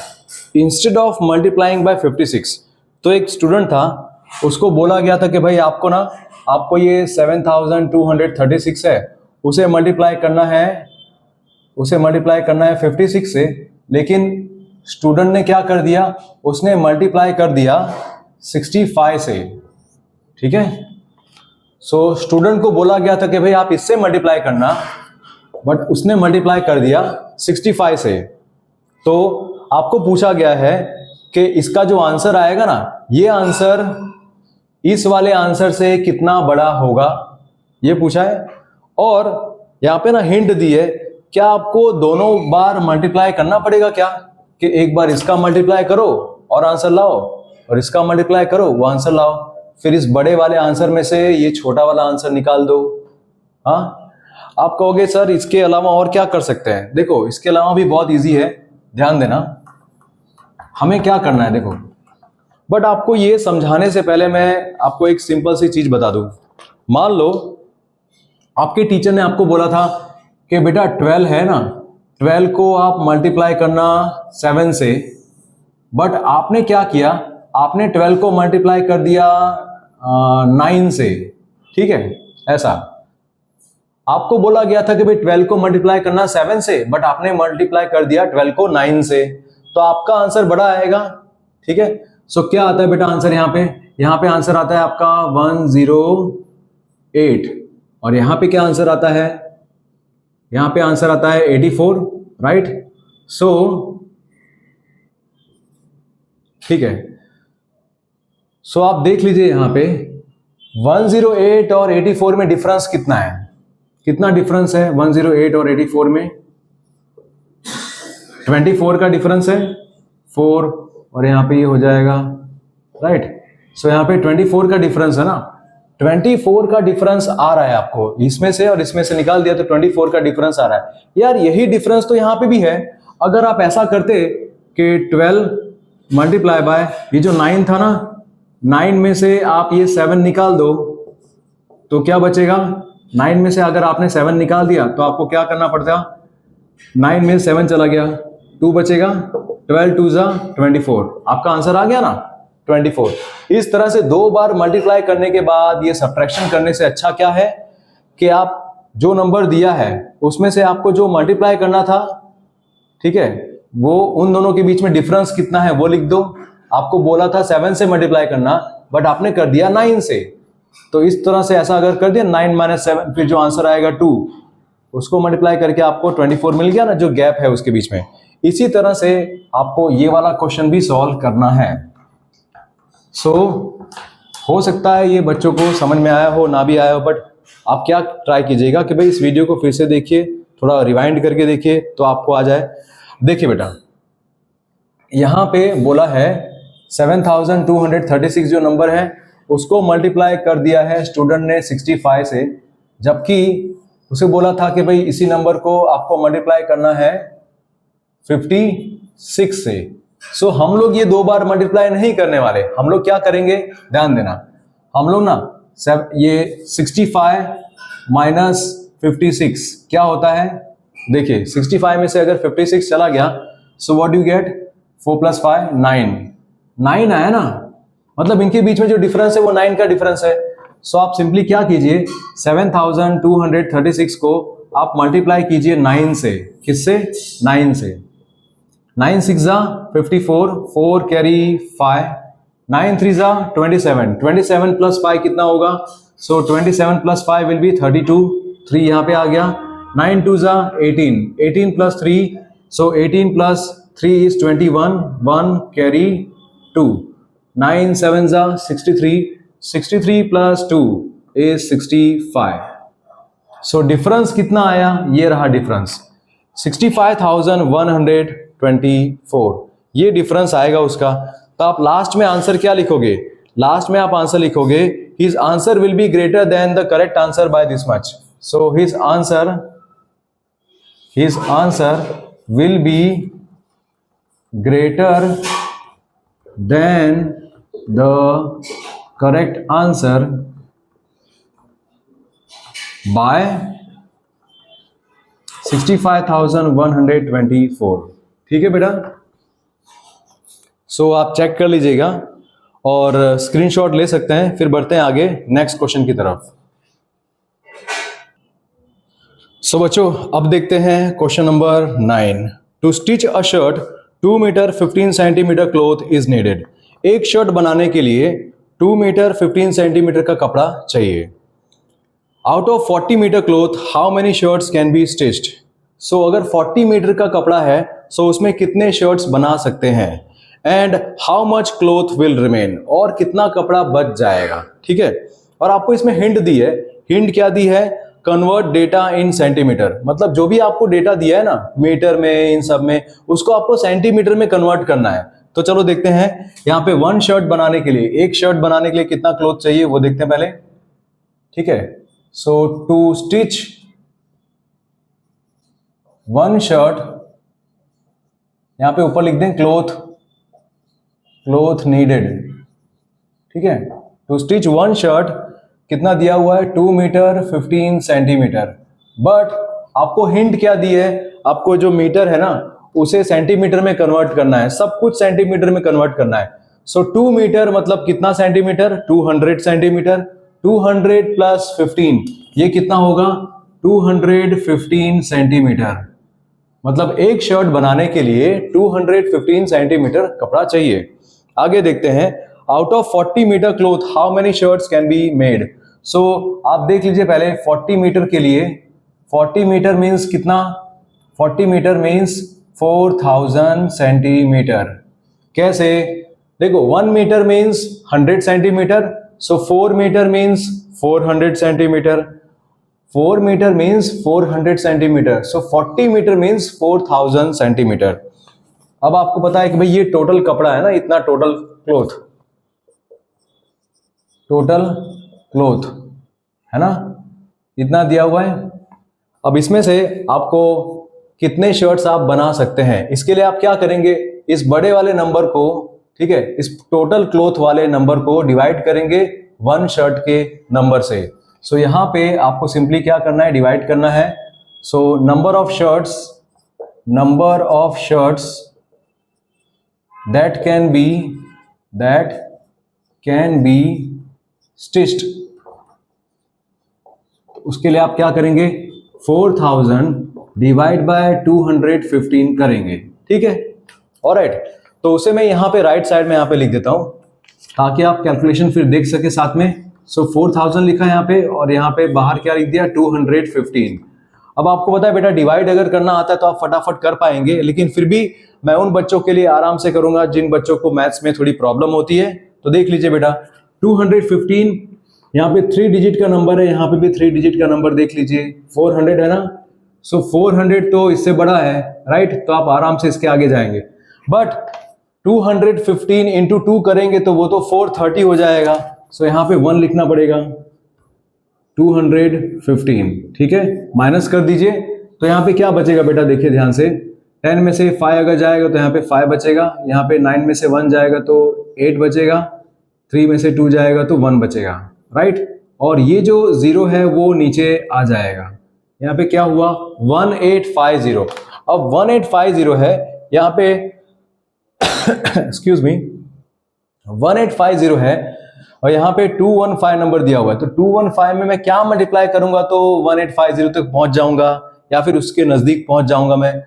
instead of multiplying by 56। तो एक स्टूडेंट था, उसको बोला गया था कि भाई आपको ये 7,236 है, उसे मल्टीप्लाई करना है 56 से। लेकिन स्टूडेंट ने क्या कर दिया, उसने मल्टीप्लाई कर दिया 65 से। ठीक है, सो स्टूडेंट को बोला गया था कि भाई आप इससे मल्टीप्लाई करना, बट उसने मल्टीप्लाई कर दिया 65 से। तो आपको पूछा गया है कि इसका जो आंसर आएगा ना, ये आंसर इस वाले आंसर से कितना बड़ा होगा, ये पूछा है। और यहाँ पे ना हिंट दी है, क्या आपको दोनों बार मल्टीप्लाई करना पड़ेगा क्या, कि एक बार इसका मल्टीप्लाई करो और आंसर लाओ, और इसका मल्टीप्लाई करो वो आंसर लाओ, फिर इस बड़े वाले आंसर में से ये छोटा वाला आंसर निकाल दो। हाँ, आप कहोगे सर इसके अलावा और क्या कर सकते हैं। देखो इसके अलावा भी बहुत इजी है, ध्यान देना हमें क्या करना है। देखो, बट आपको ये समझाने से पहले मैं आपको एक सिंपल सी चीज बता दूं। मान लो आपके टीचर ने आपको बोला था कि बेटा 12 है ना, 12 को आप मल्टीप्लाई करना 7 से, बट आपने क्या किया, आपने 12 को मल्टीप्लाई कर दिया 9 से, ठीक है। ऐसा आपको बोला गया था कि भाई 12 को मल्टीप्लाई करना 7 से, बट आपने मल्टीप्लाई कर दिया 12 को 9 से, तो आपका आंसर बड़ा आएगा, ठीक है। सो क्या आता है बेटा आंसर यहाँ पे आंसर आता है आपका 108, और यहाँ पे क्या आंसर आता है, यहाँ पे आंसर आता है 84, राइट। सो ठीक है, सो आप देख लीजिए यहाँ पे 108 और 84 में डिफरेंस कितना है, कितना डिफरेंस है 108 और 84 में, 24 का डिफरेंस है 4, और यहाँ पे ये हो जाएगा, राइट। सो यहाँ पे 24 का डिफरेंस है ना, 24 का डिफरेंस आ रहा है आपको, इसमें से और इसमें से निकाल दिया तो 24 का डिफरेंस आ रहा है। यार यही डिफरेंस तो यहाँ पे भी है। अगर आप ऐसा करते कि 12 मल्टीप्लाई बाय ये जो 9 था ना, 9 में से आप ये 7 निकाल दो तो क्या बचेगा, 9 में से अगर आपने 7 निकाल दिया तो आपको क्या करना पड़ता, 9 में 7 चला गया, 2 बचेगा, 12 2 जा 24, आपका आंसर आ गया ना 24। इस तरह से 2 बार मल्टीप्लाई करने के बाद ये सब्ट्रैक्शन करने से अच्छा क्या है कि आप जो नंबर दिया है उसमें से आपको जो मल्टीप्लाई करना था, ठीक है, वो उन दोनों के बीच में डिफरेंस कितना है वो लिख दो। आपको बोला था 7 से मल्टीप्लाई करना, बट आपने कर दिया 9 से, तो इस तरह से ऐसा अगर कर दिया 9 - 7, फिर जो आंसर आएगा 2, उसको मल्टीप्लाई करके आपको 24 मिल गया ना, जो गैप है उसके बीच में। इसी तरह से आपको ये वाला क्वेश्चन भी सॉल्व करना है। सो हो सकता है ये बच्चों को समझ में आया हो, ना भी आया हो, बट आप क्या ट्राई कीजिएगा कि भाई इस वीडियो को फिर से देखिए, थोड़ा रिवाइंड करके देखिए तो आपको आ जाए। देखिए बेटा यहाँ पे बोला है 7236 जो नंबर है उसको मल्टीप्लाई कर दिया है स्टूडेंट ने 65 से, जबकि उसे बोला था कि भाई इसी नंबर को आपको मल्टीप्लाई करना है 56 से। सो हम लोग ये 2 बार मल्टीप्लाई नहीं करने वाले, हम लोग क्या करेंगे ध्यान देना, हम लोग ना ये 65 माइनस 56 क्या होता है, देखिए 65 में से अगर 56 चला गया, सो व्हाट यू गेट, 4 + 5 9 आया ना, मतलब इनके बीच में जो डिफरेंस है वो 9 का डिफरेंस है। सो आप सिंपली क्या कीजिए, 7236 को आप मल्टीप्लाई कीजिए 9 से, किससे, 9 से, 9 6 जा 54, 4 कैरी 5, 9 3 जा 27, 27 + 5 कितना होगा, सो 27 + 5 विल बी 32, 3 यहाँ पे आ गया, 9 2 जा 18, 18 + 3, सो 18 + 3 is 21, 1 कैरी 2, 9 7 जा 63, 63 + 2 is 65। सो डिफरेंस कितना आया, ये रहा डिफरेंस 65,124, ये डिफरेंस आएगा उसका। तो आप लास्ट में आंसर क्या लिखोगे, लास्ट में आप आंसर लिखोगे his answer will be greater than the correct answer by this much. So his answer will be greater than the correct answer by 65,124। ठीक है बेटा, सो आप चेक कर लीजिएगा और स्क्रीनशॉट ले सकते हैं। फिर बढ़ते हैं आगे नेक्स्ट क्वेश्चन की तरफ। सो बच्चों अब देखते हैं question number 9। To stitch a shirt 2 metre 15 centimetre cloth is needed. एक शर्ट बनाने के लिए 2 मीटर 15 सेंटीमीटर का कपड़ा चाहिए। Out of 40 metre cloth how many shirts can be stitched. So अगर 40 मीटर का कपड़ा है सो उसमें कितने शर्ट्स बना सकते हैं, and how much cloth will remain, और कितना कपड़ा बच जाएगा। ठीक है, और आपको इसमें हिंट दी है। हिंट क्या दी है, कन्वर्ट डेटा इन सेंटीमीटर, मतलब जो भी आपको डेटा दिया है ना मीटर में इन सब में, उसको आपको सेंटीमीटर में कन्वर्ट करना है। तो चलो देखते हैं यहाँ पे 1 शर्ट बनाने के लिए, एक शर्ट बनाने के लिए कितना क्लॉथ चाहिए वो देखते हैं पहले। ठीक है, सो टू स्टिच 1 शर्ट, यहां पे ऊपर लिख दें क्लॉथ नीडेड। ठीक है, टू स्टिच 1 शर्ट कितना दिया हुआ है, 2 मीटर 15 सेंटीमीटर, बट आपको हिंट क्या दी है, आपको जो मीटर है ना उसे सेंटीमीटर में कन्वर्ट करना है, सब कुछ सेंटीमीटर में कन्वर्ट करना है। सो 2 मीटर मतलब कितना सेंटीमीटर, 200 सेंटीमीटर। 200 प्लस 15 ये कितना होगा, 215 सेंटीमीटर। मतलब एक शर्ट बनाने के लिए 215 सेंटीमीटर कपड़ा चाहिए। आगे देखते हैं, out of 40 metre cloth how many shirts can be made. So आप देख लीजिए पहले 40 मीटर के लिए, 40 मीटर मीन्स कितना, 40 मीटर मीन्स 4000 सेंटीमीटर। कैसे, देखो 1 metre means 100 centimetre, so 4 metre means 400 centimetre, 4 metre means 400 centimetre, so 40 metre means 4000 centimetre. अब आपको पता है कि भाई ये टोटल कपड़ा है ना, इतना टोटल क्लोथ, टोटल क्लोथ है ना, इतना दिया हुआ है। अब इसमें से आपको कितने शर्ट्स आप बना सकते हैं, इसके लिए आप क्या करेंगे, इस बड़े वाले नंबर को, ठीक है, इस टोटल क्लोथ वाले नंबर को डिवाइड करेंगे 1 शर्ट के नंबर से। सो यहां पे आपको सिंपली क्या करना है, डिवाइड करना है। So number of shirts that can be stitched, उसके लिए आप क्या करेंगे, 4000 डिवाइड बाय 215 करेंगे, ठीक है। ऑलराइट, तो उसे मैं यहाँ पे राइट साइड में यहाँ पे लिख देता हूँ ताकि आप कैलकुलेशन फिर देख सके साथ में। सो 4000 लिखा है यहाँ पे, और यहाँ पे बाहर क्या लिख दिया, 215। अब आपको पता है बेटा, डिवाइड अगर करना आता है तो आप फटाफट कर पाएंगे, लेकिन फिर भी मैं उन बच्चों के लिए आराम से करूंगा जिन बच्चों को मैथ्स में थोड़ी प्रॉब्लम होती है। तो देख लीजिए बेटा, 215 यहाँ पे 3 डिजिट का नंबर है, यहाँ पे भी 3 डिजिट का नंबर देख लीजिए, 400 है ना। सो 400 तो इससे बड़ा है, राइट, तो आप आराम से इसके आगे जाएंगे। बट 215 इंटू 2 करेंगे तो वो तो 430 हो जाएगा। सो यहाँ पे 1 लिखना पड़ेगा, 215, ठीक है, माइनस कर दीजिए। तो यहाँ पे क्या बचेगा बेटा, देखिए ध्यान से, 10 में से 5 अगर जाएगा तो यहाँ पे 5 बचेगा, यहाँ पे 9 में से 1 जाएगा तो 8 बचेगा, 3 में से 2 जाएगा तो 1 बचेगा, राइट। और ये जो 0 है वो नीचे आ जाएगा। यहाँ पे क्या हुआ, 1850। अब 1850 है यहाँ पे एक्सक्यूज मी, 1850 है और यहाँ पे 215 नंबर दिया हुआ है। तो 215 में मैं क्या मल्टीप्लाई करूंगा तो 1850 तक पहुंच जाऊंगा या फिर उसके नजदीक पहुंच जाऊंगा मैं।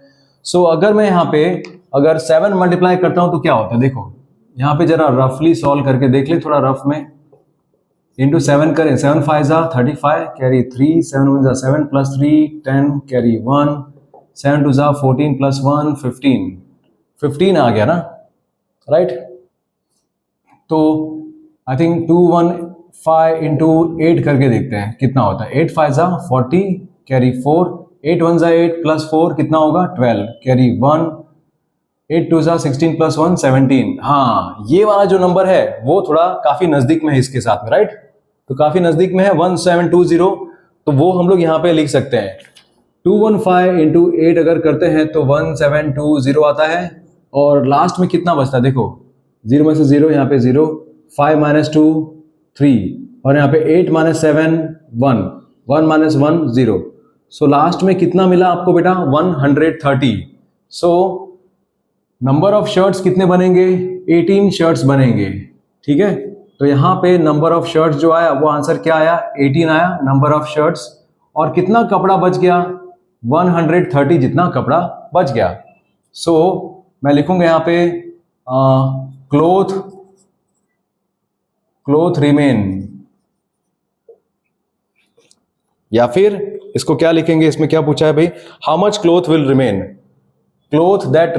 सो अगर मैं यहाँ पे अगर 7 मल्टीप्लाई करता हूं तो क्या होता है, देखो यहाँ पे जरा रफली सॉल्व करके देख ले, थोड़ा रफ में, इंटू 7 करें, 7 5 35 कैरी 3, 7 1 7 प्लस 3 10 कैरी 1, 7 2 14 प्लस 1 15 आ गया ना, राइट। तो आई थिंक 215 इंटू 8 करके देखते हैं कितना होता है। 8 5 40 कैरी 4, 8 1 8 प्लस 4 कितना होगा 12 कैरी 1, 8 2 16 प्लस 1 17। हाँ, ये वाला जो नंबर है वो थोड़ा काफी नजदीक में है इसके साथ में, राइट, तो काफी नजदीक में है 1720। तो वो हम लोग यहाँ पे लिख सकते हैं। 215 इंटू 8 अगर करते हैं तो 1720 आता है। और लास्ट में कितना बचता है, देखो 0 में से 0, यहाँ पे 0, 5 माइनस 2 3, और यहाँ पे 8 माइनस 7 1, 1 माइनस 1 0। सो लास्ट में कितना मिला आपको बेटा 130। सो नंबर ऑफ शर्ट्स कितने बनेंगे, 18 शर्ट्स बनेंगे, ठीक है। तो यहाँ पे नंबर ऑफ शर्ट्स जो आया वो आंसर क्या आया, 18 आया नंबर ऑफ शर्ट्स। और कितना कपड़ा बच गया, 130 जितना कपड़ा बच गया। सो मैं लिखूंगा यहाँ पे क्लोथ रिमेन, या फिर इसको क्या लिखेंगे, इसमें क्या पूछा है भाई, how much cloth will remain, cloth that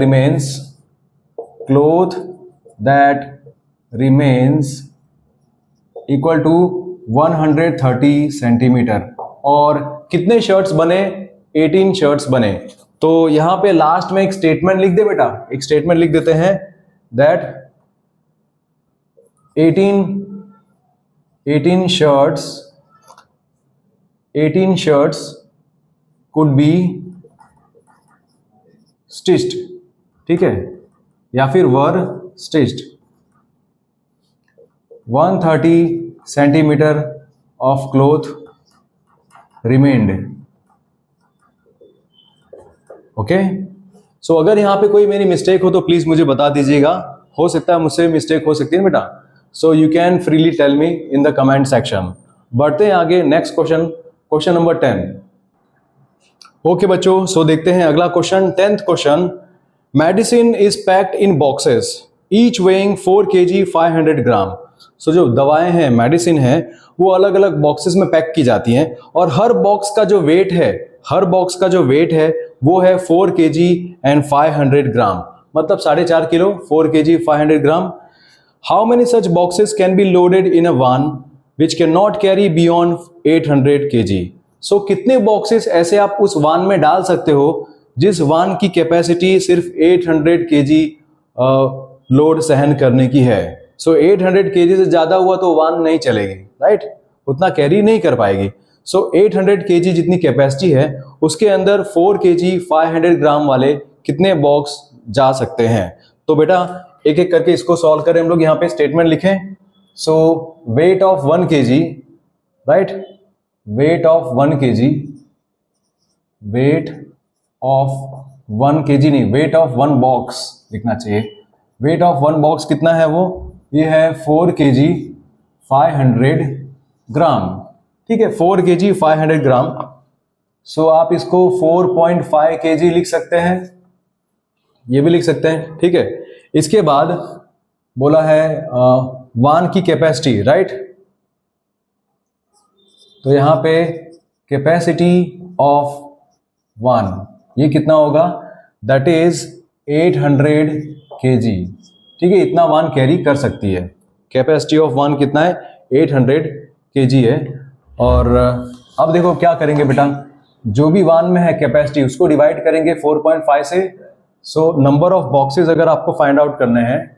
remains equal to 130 centimetre. और कितने शर्ट्स बने, 18 शर्ट्स बने। तो यहां पे लास्ट में एक स्टेटमेंट लिख दे बेटा, एक स्टेटमेंट लिख देते हैं that 18 shirts could be stitched, ठीक है, या फिर were stitched, 130 centimetre of cloth remained। Okay, so अगर यहां पे कोई मेरी मिस्टेक हो तो प्लीज मुझे बता दीजिएगा। हो सकता है मुझसे मिस्टेक हो सकती है बेटा, so you can freely tell me in the comment section. बढ़ते हैं आगे, next question, question number 10। Okay बच्चों, सो देखते हैं अगला question, 10th question. Medicine is packed in boxes each weighing 4 kg 500 gram. So जो दवाएं हैं, मेडिसिन है, वो अलग अलग बॉक्सेस में पैक की जाती हैं और हर बॉक्स का जो वेट है, वो है 4 kg एंड 500 ग्राम, मतलब 4.5 kilo, 4 kg 500 gram. How many such boxes can be loaded in a one which can not carry beyond 800 kg। सो कितने बॉक्सेस ऐसे आप उस वान में डाल सकते हो जिस वान की कैपेसिटी सिर्फ 800 kg लोड सहन करने की है। सो 800 kg से ज्यादा हुआ तो वान नहीं चलेगी, राइट, उतना कैरी नहीं कर पाएगी। सो 800 kg जितनी कैपेसिटी है उसके अंदर 4 kg 500 ग्राम वाले कितने बॉक्स जा सकते हैं। तो बेटा एक एक करके इसको सॉल्व करें हम लोग। यहाँ पे स्टेटमेंट लिखें। So weight of 1 kg, right, weight of 1 kg, weight of 1 kg नहीं, वेट ऑफ 1 बॉक्स लिखना चाहिए। वेट ऑफ 1 बॉक्स कितना है, वो ये है 4 kg 500 ग्राम, ठीक है, 4 kg 500 ग्राम। सो आप इसको 4.5 kg लिख सकते हैं, ये भी लिख सकते हैं, ठीक है। इसके बाद बोला है वान की कैपेसिटी, राइट, तो यहां पे कैपेसिटी ऑफ वान ये कितना होगा, दैट इज 800 kg, ठीक है, इतना वान कैरी कर सकती है। कैपेसिटी ऑफ वान कितना है, 800 kg है। और अब देखो क्या करेंगे बेटा, जो भी वान में है कैपेसिटी उसको डिवाइड करेंगे 4.5 से। सो नंबर ऑफ बॉक्सेस अगर आपको फाइंड आउट करने हैं,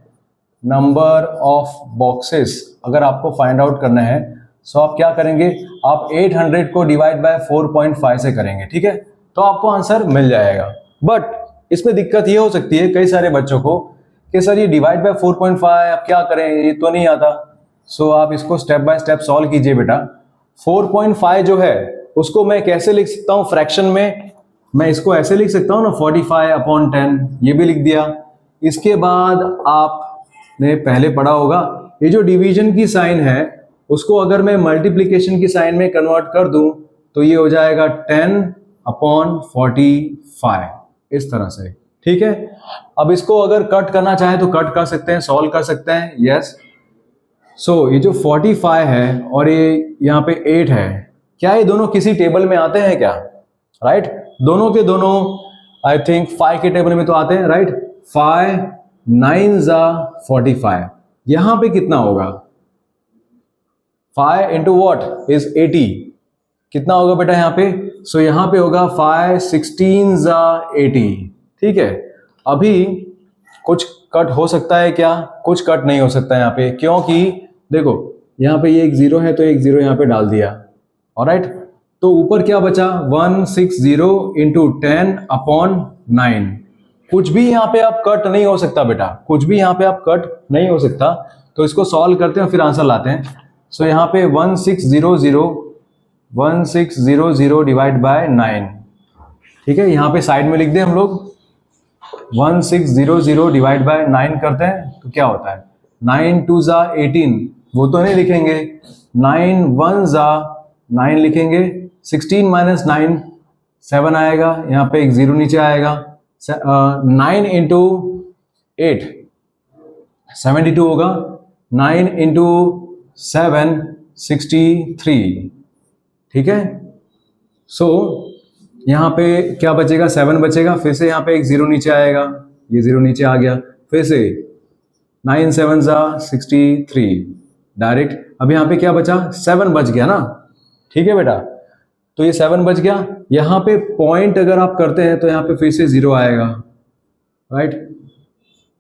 नंबर ऑफ बॉक्सेस अगर आपको फाइंड आउट करना है, सो आप क्या करेंगे, आप 800 को डिवाइड बाय 4.5 से करेंगे, ठीक है, तो आपको आंसर मिल जाएगा। बट इसमें दिक्कत ये हो सकती है कई सारे बच्चों को कि सर ये डिवाइड बाय 4.5 आप क्या करें, ये तो नहीं आता। सो आप इसको स्टेप बाय स्टेप सॉल्व कीजिए बेटा। 4.5 जो है उसको मैं कैसे लिख सकता हूँ फ्रैक्शन में, मैं इसको ऐसे लिख सकता हूँ ना, 45/10, ये भी लिख दिया। इसके बाद आपने पहले पढ़ा होगा ये जो डिवीजन की साइन है उसको अगर मैं मल्टीप्लिकेशन की साइन में कन्वर्ट कर दूं तो ये हो जाएगा 10/45 इस तरह से, ठीक है। अब इसको अगर कट करना चाहे तो कट कर सकते हैं, सॉल्व कर सकते हैं, यस। सो ये जो 45 है और ये यहाँ पे 8 है, क्या ये दोनों किसी टेबल में आते हैं क्या, राइट, दोनों के दोनों आई थिंक 5 के टेबल में तो आते हैं, राइट। 5 9 45, यहां पे कितना होगा, 5 इंटू वॉट इज 80, कितना होगा बेटा यहाँ पे, सो यहां पे होगा 5 16 80, ठीक है। अभी कुछ कट हो सकता है क्या, कुछ कट नहीं हो सकता यहाँ पे, क्योंकि देखो यहाँ पे ये एक जीरो है तो एक जीरो यहाँ पे डाल दिया, ऑलराइट, तो ऊपर क्या बचा 160 इंटू 10/9, कुछ भी यहाँ पे आप कट नहीं हो सकता बेटा, कुछ भी यहाँ पे आप कट नहीं हो सकता। तो इसको सॉल्व करते हैं फिर आंसर लाते हैं। सो यहाँ पे 1600 डिवाइड बाय 9, ठीक है, यहाँ पे साइड में लिख दें हम लोग। 1600 डिवाइड बाय 9 करते हैं तो क्या होता है, 9 2 18, वो तो नहीं लिखेंगे, 9 1 9 लिखेंगे, 16 माइनस 9 7 आएगा, यहाँ पे एक जीरो नीचे आएगा, 9 इंटू 8 72 होगा, 9 इंटू 7 63, ठीक है। सो यहाँ पे क्या बचेगा, 7 बचेगा, फिर से यहाँ पे एक जीरो नीचे आएगा, ये जीरो नीचे आ गया, फिर से 9 7 63 डायरेक्ट। अब यहाँ पे क्या बचा, 7 बच गया ना, ठीक है बेटा, तो ये 7 बच गया। यहाँ पे पॉइंट अगर आप करते हैं तो यहाँ पे फिर से जीरो आएगा, राइट,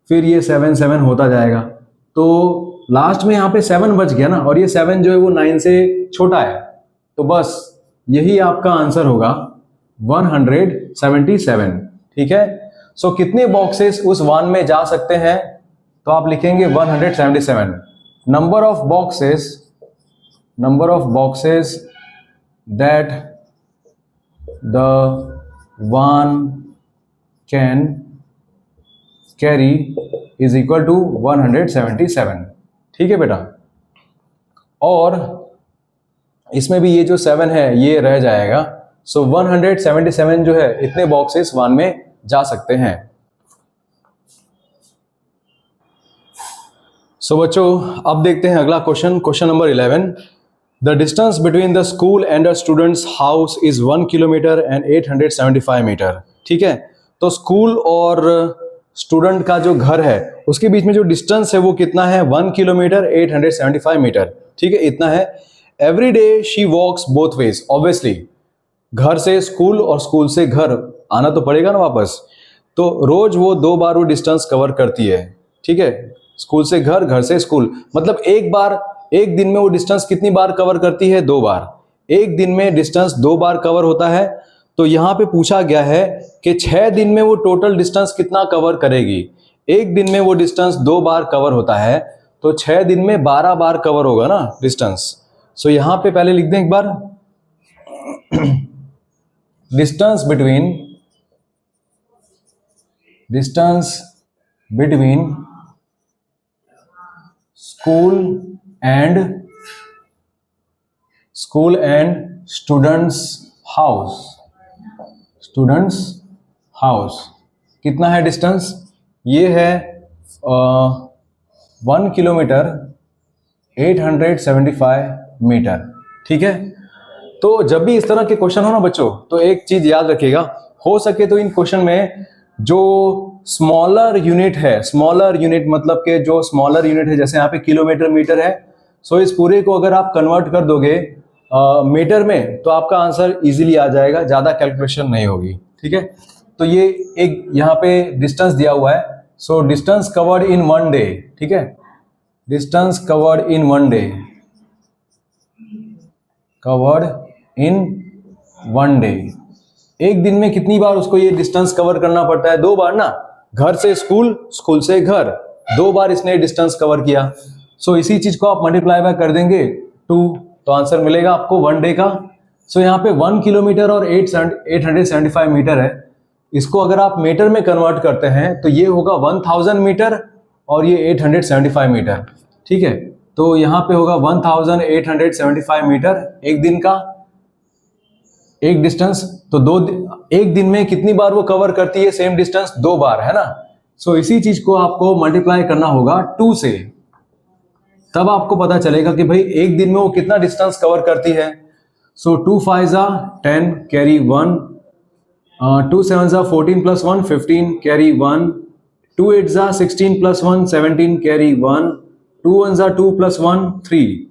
फिर ये 7 7 होता जाएगा, तो लास्ट में यहाँ पे 7 बच गया ना, और ये 7 जो है वो 9 से छोटा है, तो बस यही आपका आंसर होगा 177, ठीक है। सो कितने बॉक्सेस उस वान में जा सकते हैं, तो आप लिखेंगे 177। Number of boxes that the van can carry is equal to 177। ठीक है बेटा, और इसमें भी ये जो 7 है ये रह जाएगा। सो 177 जो है इतने बॉक्सेस 1 में जा सकते हैं। सो बच्चों अब देखते हैं अगला question, question number 11। The distance between the school and the students house is 1 kilometre and 875 metre. ठीक है, तो स्कूल और स्टूडेंट का जो घर है उसके बीच में जो डिस्टेंस है वो कितना है, 1 किलोमीटर 875 मीटर। ठीक है, इतना है। Every day she walks both ways. Obviously घर से स्कूल और स्कूल से घर आना तो पड़ेगा ना वापस, तो रोज वो 2 बार वो डिस्टेंस कवर करती है। ठीक है, स्कूल से घर, घर से स्कूल, मतलब एक दिन में वो डिस्टेंस कितनी बार कवर करती है, 2 बार। एक दिन में डिस्टेंस 2 बार कवर होता है। तो यहां पे पूछा गया है कि 6 दिन में वो टोटल डिस्टेंस कितना कवर करेगी। एक दिन में वो डिस्टेंस 2 बार कवर होता है, तो 6 दिन में 12 बार कवर होगा ना डिस्टेंस। सो यहां पे पहले लिख दें एक बार, distance between school and students house कितना है डिस्टेंस, ये है 1 किलोमीटर 875 मीटर। ठीक है, तो जब भी इस तरह के क्वेश्चन हो ना बच्चों, तो एक चीज याद रखिएगा, हो सके तो इन क्वेश्चन में जो स्मॉलर यूनिट है, स्मॉलर यूनिट मतलब के जो स्मॉलर यूनिट है, जैसे यहाँ पे किलोमीटर मीटर है, सो इस पूरे को अगर आप कन्वर्ट कर दोगे मीटर में तो आपका आंसर इजीली आ जाएगा, ज्यादा कैलकुलेशन नहीं होगी। ठीक है, तो ये एक यहाँ पे डिस्टेंस दिया हुआ है। सो डिस्टेंस कवर्ड इन 1 डे। ठीक है, डिस्टेंस कवर्ड इन 1 डे, एक दिन में कितनी बार उसको ये डिस्टेंस कवर करना पड़ता है, 2 बार ना। घर से स्कूल, स्कूल से घर, 2 बार इसने डिस्टेंस कवर किया। सो इसी चीज को आप मल्टीप्लाई बाय कर देंगे 2, तो आंसर मिलेगा आपको 1 डे का। सो यहाँ पे 1 किलोमीटर और 875 मीटर है। इसको अगर आप मीटर में कन्वर्ट करते हैं तो ये होगा 1000 मीटर और ये 875 मीटर। ठीक है, तो यहाँ पे होगा 1875 मीटर एक दिन का एक डिस्टेंस। तो एक दिन में कितनी बार वो कवर करती है सेम डिस्टेंस, 2 बार, है ना। सो इसी चीज को आपको मल्टीप्लाई करना होगा 2 से, तब आपको पता चलेगा कि भाई एक दिन में वो कितना डिस्टेंस कवर करती है। सो 2 5 10 carry 1, 2 7 14 plus 1 15 carry 1, 2 8 16 plus 1 17 carry 1, 2 1 2 plus 1 3।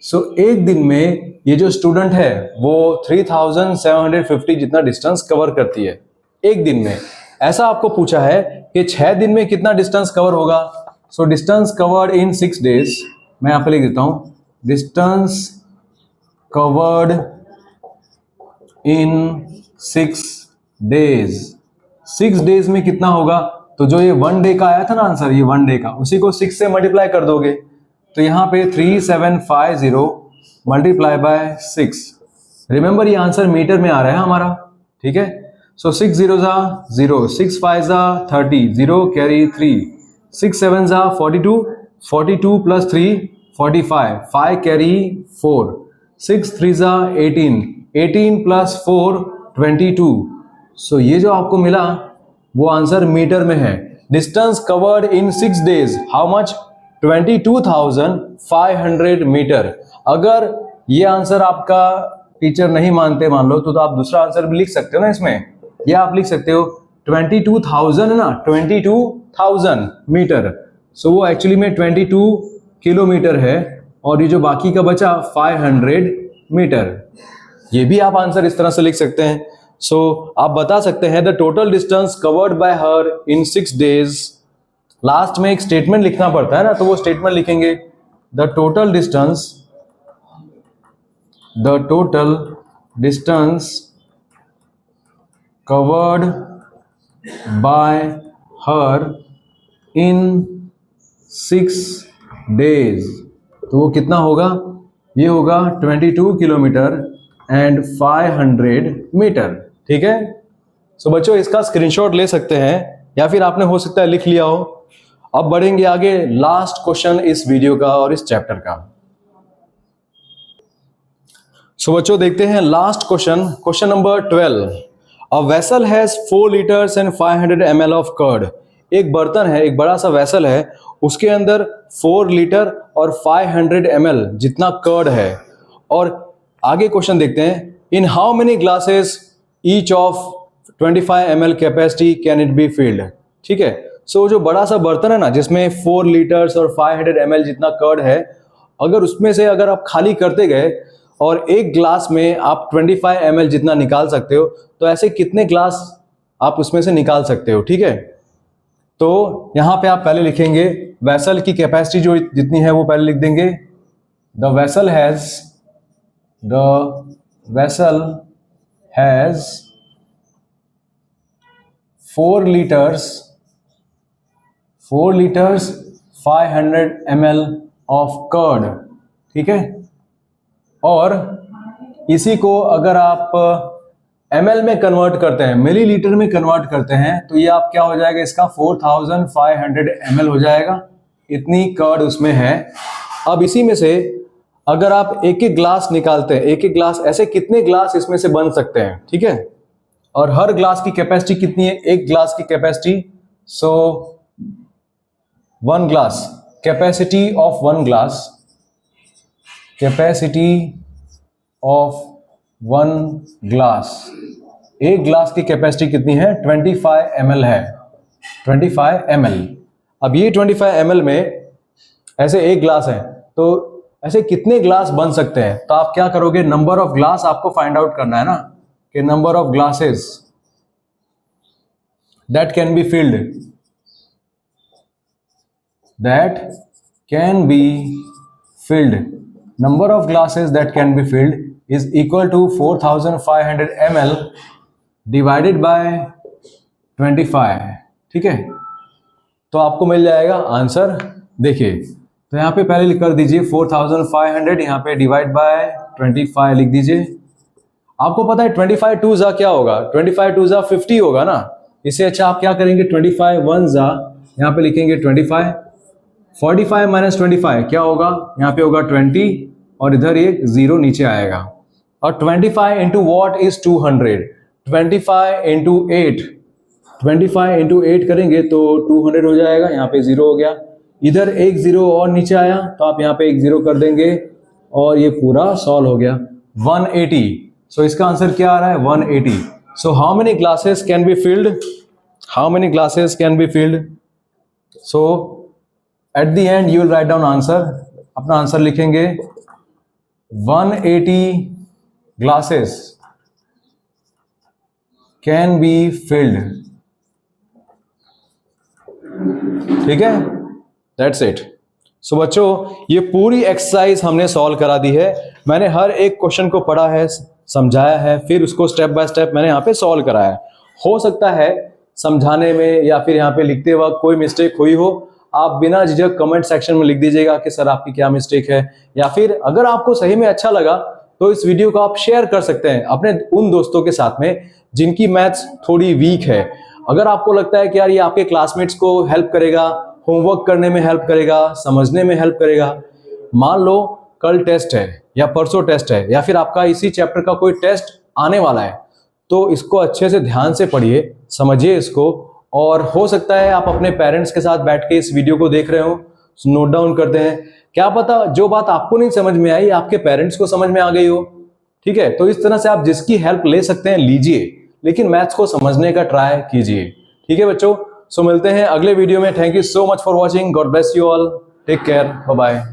सो एक दिन में ये जो स्टूडेंट है वो 3750 जितना डिस्टेंस कवर करती है एक दिन में। ऐसा आपको पूछा है कि 6 दिन में कितना डिस्टेंस कवर होगा। So distance covered in 6 days, मैं यहाँ पे लिख देता हूं, distance covered in 6 days. 6 days में कितना होगा, तो जो ये 1 डे का आया था ना आंसर, ये 1 डे का, उसी को 6 से मल्टीप्लाई कर दोगे तो यहाँ पे 3750 मल्टीप्लाई बाय 6। रिमेंबर ये आंसर मीटर में आ रहा है हमारा। ठीक है, so 6 0 0, 6 5 30, 0 carry 3, 6 7 42, 42 plus 3 45, 5 carry 4, 6 3 18, 18 plus 4 22। So ये जो आपको मिला वो आंसर मीटर में है। Distance covered in 6 days, how much, 22,500 metre. अगर ये आंसर आपका टीचर नहीं मानते मान लो, तो आप दूसरा आंसर भी लिख सकते हो ना इसमें। या आप लिख सकते हो 22,000 ना, 22,000 मीटर। सो वो एक्चुअली में 22 किलोमीटर है, और ये जो बाकी का बचा 500 मीटर। ये भी आप आंसर इस तरह से लिख सकते हैं। सो आप बता सकते हैं the total distance covered by her in 6 days. Last में एक स्टेटमेंट लिखना पड़ता है ना, तो वो स्टेटमेंट लिखेंगे, the total distance covered by her in 6 days. तो वो कितना होगा, ये होगा 22 किलोमीटर एंड 500 मीटर। ठीक है, सो बच्चों इसका स्क्रीनशॉट ले सकते हैं, या फिर आपने हो सकता है लिख लिया हो। अब बढ़ेंगे आगे, लास्ट क्वेश्चन इस वीडियो का और इस चैप्टर का। सो बच्चों देखते हैं last question, question number 12। A vessel has 4 litres and 500 ml of curd. एक बर्तन है, एक बड़ा सा वेसल है, उसके अंदर 4 लीटर और 500 ml जितना कर्ड है। और आगे क्वेश्चन देखते हैं, in how many glasses each of 25 ml capacity can it be filled. ठीक है, सो जो बड़ा सा बर्तन है ना, जिसमें 4 लीटर्स और 500 ml जितना कर्ड है, अगर उसमें से अगर आप खाली करते गए और एक ग्लास में आप 25 ml जितना निकाल सकते हो, तो ऐसे कितने ग्लास आप उसमें से निकाल सकते हो। ठीक है, तो यहां पे आप पहले लिखेंगे वेसल की कैपेसिटी जो जितनी है वो पहले लिख देंगे। The vessel has 4 litres 500 ml of curd. ठीक है, और इसी को अगर आप ml में कन्वर्ट करते हैं, मिलीलीटर में कन्वर्ट करते हैं, तो ये आप क्या हो जाएगा, इसका 4500 ml हो जाएगा। इतनी कर्ड उसमें है। अब इसी में से अगर आप एक एक ग्लास निकालते हैं, एक एक ग्लास, ऐसे कितने ग्लास इसमें से बन सकते हैं। ठीक है, और हर ग्लास की कैपेसिटी कितनी है, एक ग्लास की capacity, so 1 glass, capacity of 1 glass, capacity of 1 glass, एक ग्लास की कैपेसिटी कितनी है, 25 ml है, 25 ml। अब ये 25 ml में ऐसे एक ग्लास है, तो ऐसे कितने ग्लास बन सकते हैं। तो आप क्या करोगे, नंबर ऑफ ग्लास आपको फाइंड आउट करना है ना, कि number of glasses that can be filled, number of glasses that can be filled is equal to 4500 ml divided by 25। ठीक है, तो आपको मिल जाएगा आंसर। देखिए, तो यहाँ पे पहले कर दीजिए 4500, यहाँ पे डिवाइड बाय 25 लिख दीजिए। आपको पता है 25 2 जा क्या होगा, 25 2 जा 50 होगा ना। इससे अच्छा आप क्या करेंगे, 25 1 जा, यहाँ पे लिखेंगे 25, 45 माइनस 25 क्या होगा, यहाँ पे होगा 20, और इधर एक 0 नीचे आएगा। और 25 into what is 200, 25 into 8, 25 into 8 करेंगे तो 200 हो जाएगा, यहाँ पे 0 हो गया, इधर एक 0 और नीचे आया, तो आप यहाँ पे एक 0 कर देंगे, और ये पूरा सॉल्व हो गया। 180, सो इसका आंसर क्या आ रहा है, 180। So how many glasses can be filled, so at the end you will write down answer, अपना आंसर लिखेंगे 180 ग्लासेस कैन बी फिल्ड। ठीक है, दैट्स इट। सो बच्चों, ये पूरी एक्सरसाइज हमने सॉल्व करा दी है। मैंने हर एक क्वेश्चन को पढ़ा है, समझाया है, फिर उसको स्टेप बाय स्टेप मैंने यहाँ पे सॉल्व कराया है। हो सकता है समझाने में या फिर यहाँ पे लिखते वक्त कोई मिस्टेक हुई हो, आप बिना झिझक कमेंट सेक्शन में लिख दीजिएगा कि सर आपकी क्या मिस्टेक है। या फिर अगर आपको सही में अच्छा लगा तो इस वीडियो को आप शेयर कर सकते हैं अपने उन दोस्तों के साथ में जिनकी मैथ्स थोड़ी वीक है। अगर आपको लगता है कि यार ये आपके क्लासमेट्स को हेल्प करेगा, होमवर्क करने में हेल्प करेगा, समझने में हेल्प करेगा, मान लो कल टेस्ट है या परसों टेस्ट है या फिर आपका इसी चैप्टर का कोई टेस्ट आने वाला है, तो इसको अच्छे से ध्यान से पढ़िए, समझिए इसको। और हो सकता है आप अपने पेरेंट्स के साथ बैठ के इस वीडियो को देख रहे हो, नोट डाउन करते हैं, क्या पता जो बात आपको नहीं समझ में आई आपके पेरेंट्स को समझ में आ गई हो। ठीक है, तो इस तरह से आप जिसकी हेल्प ले सकते हैं लीजिए, लेकिन मैथ्स को समझने का ट्राई कीजिए। ठीक है बच्चों, सो मिलते हैं अगले वीडियो में। Thank you so much for watching, god bless you all, take care, bye bye.